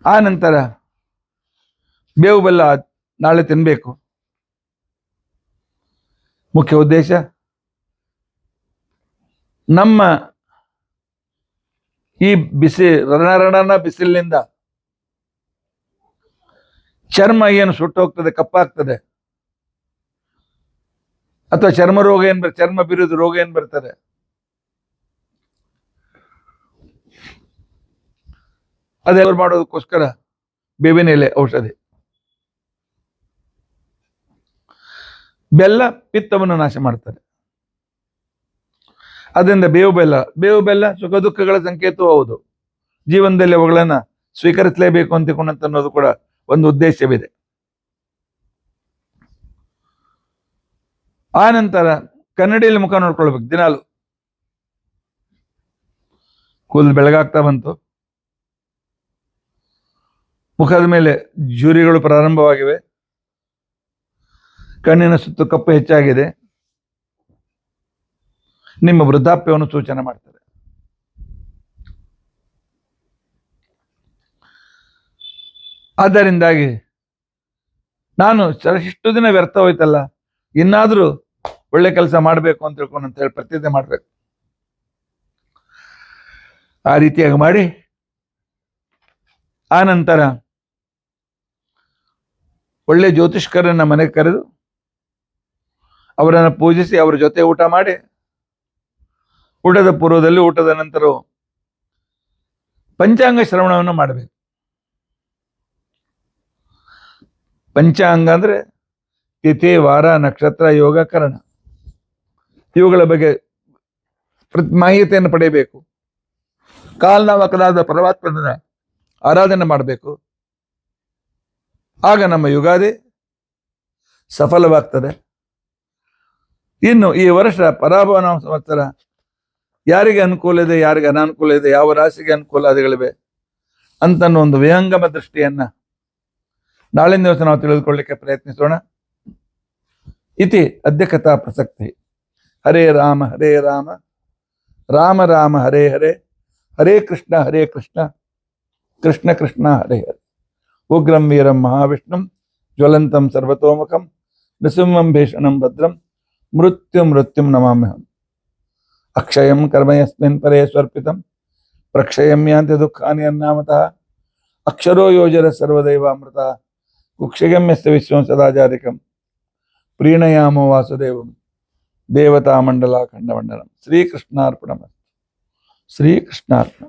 ಆ ನಂತರ ಬೇವು ಬೆಲ್ಲ ನಾಳೆ ತಿನ್ಬೇಕು. ಮುಖ್ಯ ಉದ್ದೇಶ ನಮ್ಮ ಈ ರಣರಣ ಬಿಸಿಲಿನಿಂದ ಚರ್ಮ ಏನು ಸುಟ್ಟು ಹೋಗ್ತದೆ, ಕಪ್ಪಾಗ್ತದೆ, ಅಥವಾ ಚರ್ಮ ರೋಗ ಚರ್ಮ ಬಿರುದು ರೋಗ ಏನ್ ಬರ್ತದೆ, ಅದೆಲ್ಲ ಮಾಡೋದಕ್ಕೋಸ್ಕರ ಬೇವಿನ ಎಲೆ ಔಷಧಿ. ಬೆಲ್ಲ ಪಿತ್ತವನ್ನು ನಾಶ ಮಾಡ್ತಾರೆ. ಅದರಿಂದ ಬೇವು ಬೆಲ್ಲ ಸುಖ ದುಃಖಗಳ ಸಂಕೇತವೂ ಹೌದು. ಜೀವನದಲ್ಲಿ ಅವುಗಳನ್ನ ಸ್ವೀಕರಿಸಲೇಬೇಕು ಅಂತಿಕೊಂಡಂತ ಅನ್ನೋದು ಕೂಡ ಒಂದು ಉದ್ದೇಶವಿದೆ. ಆ ನಂತರ ಕನ್ನಡಿಯಲ್ಲಿ ಮುಖ ನೋಡ್ಕೊಳ್ಬೇಕು ದಿನಾಲು. ಕೂದಲು ಬೆಳಗಾಗ್ತಾ ಬಂತು, ಮುಖದ ಮೇಲೆ ಜುರಿಗಳು ಪ್ರಾರಂಭವಾಗಿವೆ, ಕಣ್ಣಿನ ಸುತ್ತು ಕಪ್ಪು ಹೆಚ್ಚಾಗಿದೆ, ನಿಮ್ಮ ವೃದ್ಧಾಪ್ಯವನ್ನು ಸೂಚನೆ ಮಾಡ್ತದೆ. ಆದ್ದರಿಂದಾಗಿ ನಾನು ಇಷ್ಟು ದಿನ ವ್ಯರ್ಥ ಹೋಯ್ತಲ್ಲ, ಇನ್ನಾದ್ರೂ ಒಳ್ಳೆ ಕೆಲಸ ಮಾಡಬೇಕು ಅಂತ ಹೇಳಿ ಪ್ರತಿಜ್ಞೆ ಮಾಡ್ಬೇಕು. ಆ ರೀತಿಯಾಗಿ ಮಾಡಿ ಆ ನಂತರ ಒಳ್ಳೆ ಜ್ಯೋತಿಷ್ಕರನ್ನ ಮನೆಗೆ ಕರೆದು ಅವರನ್ನು ಪೂಜಿಸಿ ಅವರ ಜೊತೆ ಊಟ ಮಾಡಿ, ಊಟದ ಪೂರ್ವದಲ್ಲಿ ಊಟದ ನಂತರ ಪಂಚಾಂಗ ಶ್ರವಣವನ್ನು ಮಾಡಬೇಕು. ಪಂಚಾಂಗ ಅಂದ್ರೆ ತಿಥಿ, ವಾರ, ನಕ್ಷತ್ರ, ಯೋಗ, ಕರಣ ಇವುಗಳ ಬಗ್ಗೆ ಮಾಹಿತಿಯನ್ನು ಪಡೆಯಬೇಕು. ಕಾಲ್ನಾಮಕನಾದ ಪರಮಾತ್ಮನ ಆರಾಧನೆ ಮಾಡಬೇಕು. ಆಗ ನಮ್ಮ ಯುಗಾದಿ ಸಫಲವಾಗ್ತದೆ. ಇನ್ನು ಈ ವರ್ಷ ಪರಾಭವ ಸಂವತ್ಸರ ಯಾರಿಗೆ ಅನುಕೂಲ ಇದೆ, ಯಾರಿಗೆ ಅನಾನುಕೂಲ ಇದೆ, ಯಾವ ರಾಶಿಗೆ ಅನುಕೂಲಾದಿಗಳಿವೆ ಅಂತನ್ನೋ ಒಂದು ವಿಹಂಗಮ ದೃಷ್ಟಿಯನ್ನ ನಾಳಿನ ದಿವಸ ನಾವು ತಿಳಿದುಕೊಳ್ಳಿಕ್ಕೆ ಪ್ರಯತ್ನಿಸೋಣ. ಇತಿ ಅದ್ಯ ಕಥಾ ಪ್ರಸಕ್ತಿ. ಹರೇ ರಾಮ ರಾಮ ರಾಮ ಹರೇ ಹರೇ, ಹರೇ ಕೃಷ್ಣ ಕೃಷ್ಣ ಕೃಷ್ಣ ಹರೇ ಹರೇ. ಉಗ್ರಂ ವೀರಂ ಮಹಾವಿಷ್ಣುಂ ಜ್ವಲಂತಂ ಸರ್ವತೋಮುಖಂ ನೃಸಿಂಹಂ ಭೀಷಣಂ ಭದ್ರಂ ಮೃತ್ಯುಂ ನಮಾಮ್ಯಹಂ. ಅಕ್ಷಯಂ ಕರ್ಮ ಯಸ್ಮಿನ್ ಪರೇ ಸ್ವರ್ಪಿತಂ ಪ್ರಕ್ಷಯಂ ಯಾಂತಿ ದುಃಖಾನಿ ಅನ್ನಾಮತಃ. ಅಕ್ಷರೋ ಯೋಜರ ಸರ್ವದೈವಾಮೃತ ಕುಕ್ಷಿಗಂ ಯಸ್ಯ ವಿಶ್ವಂ ಸದಾಚಾರಿಕಂ ಪ್ರೀಣಯಾಮೋ ವಾಸುದೇವಂ ದೇವತಾ ಮಂಡಲ ಖಂಡಮಂಡಲಂ. ಶ್ರೀಕೃಷ್ಣಾರ್ಪಣಮಸ್ತು. ಶ್ರೀಕೃಷ್ಣಾರ್ಪಣ.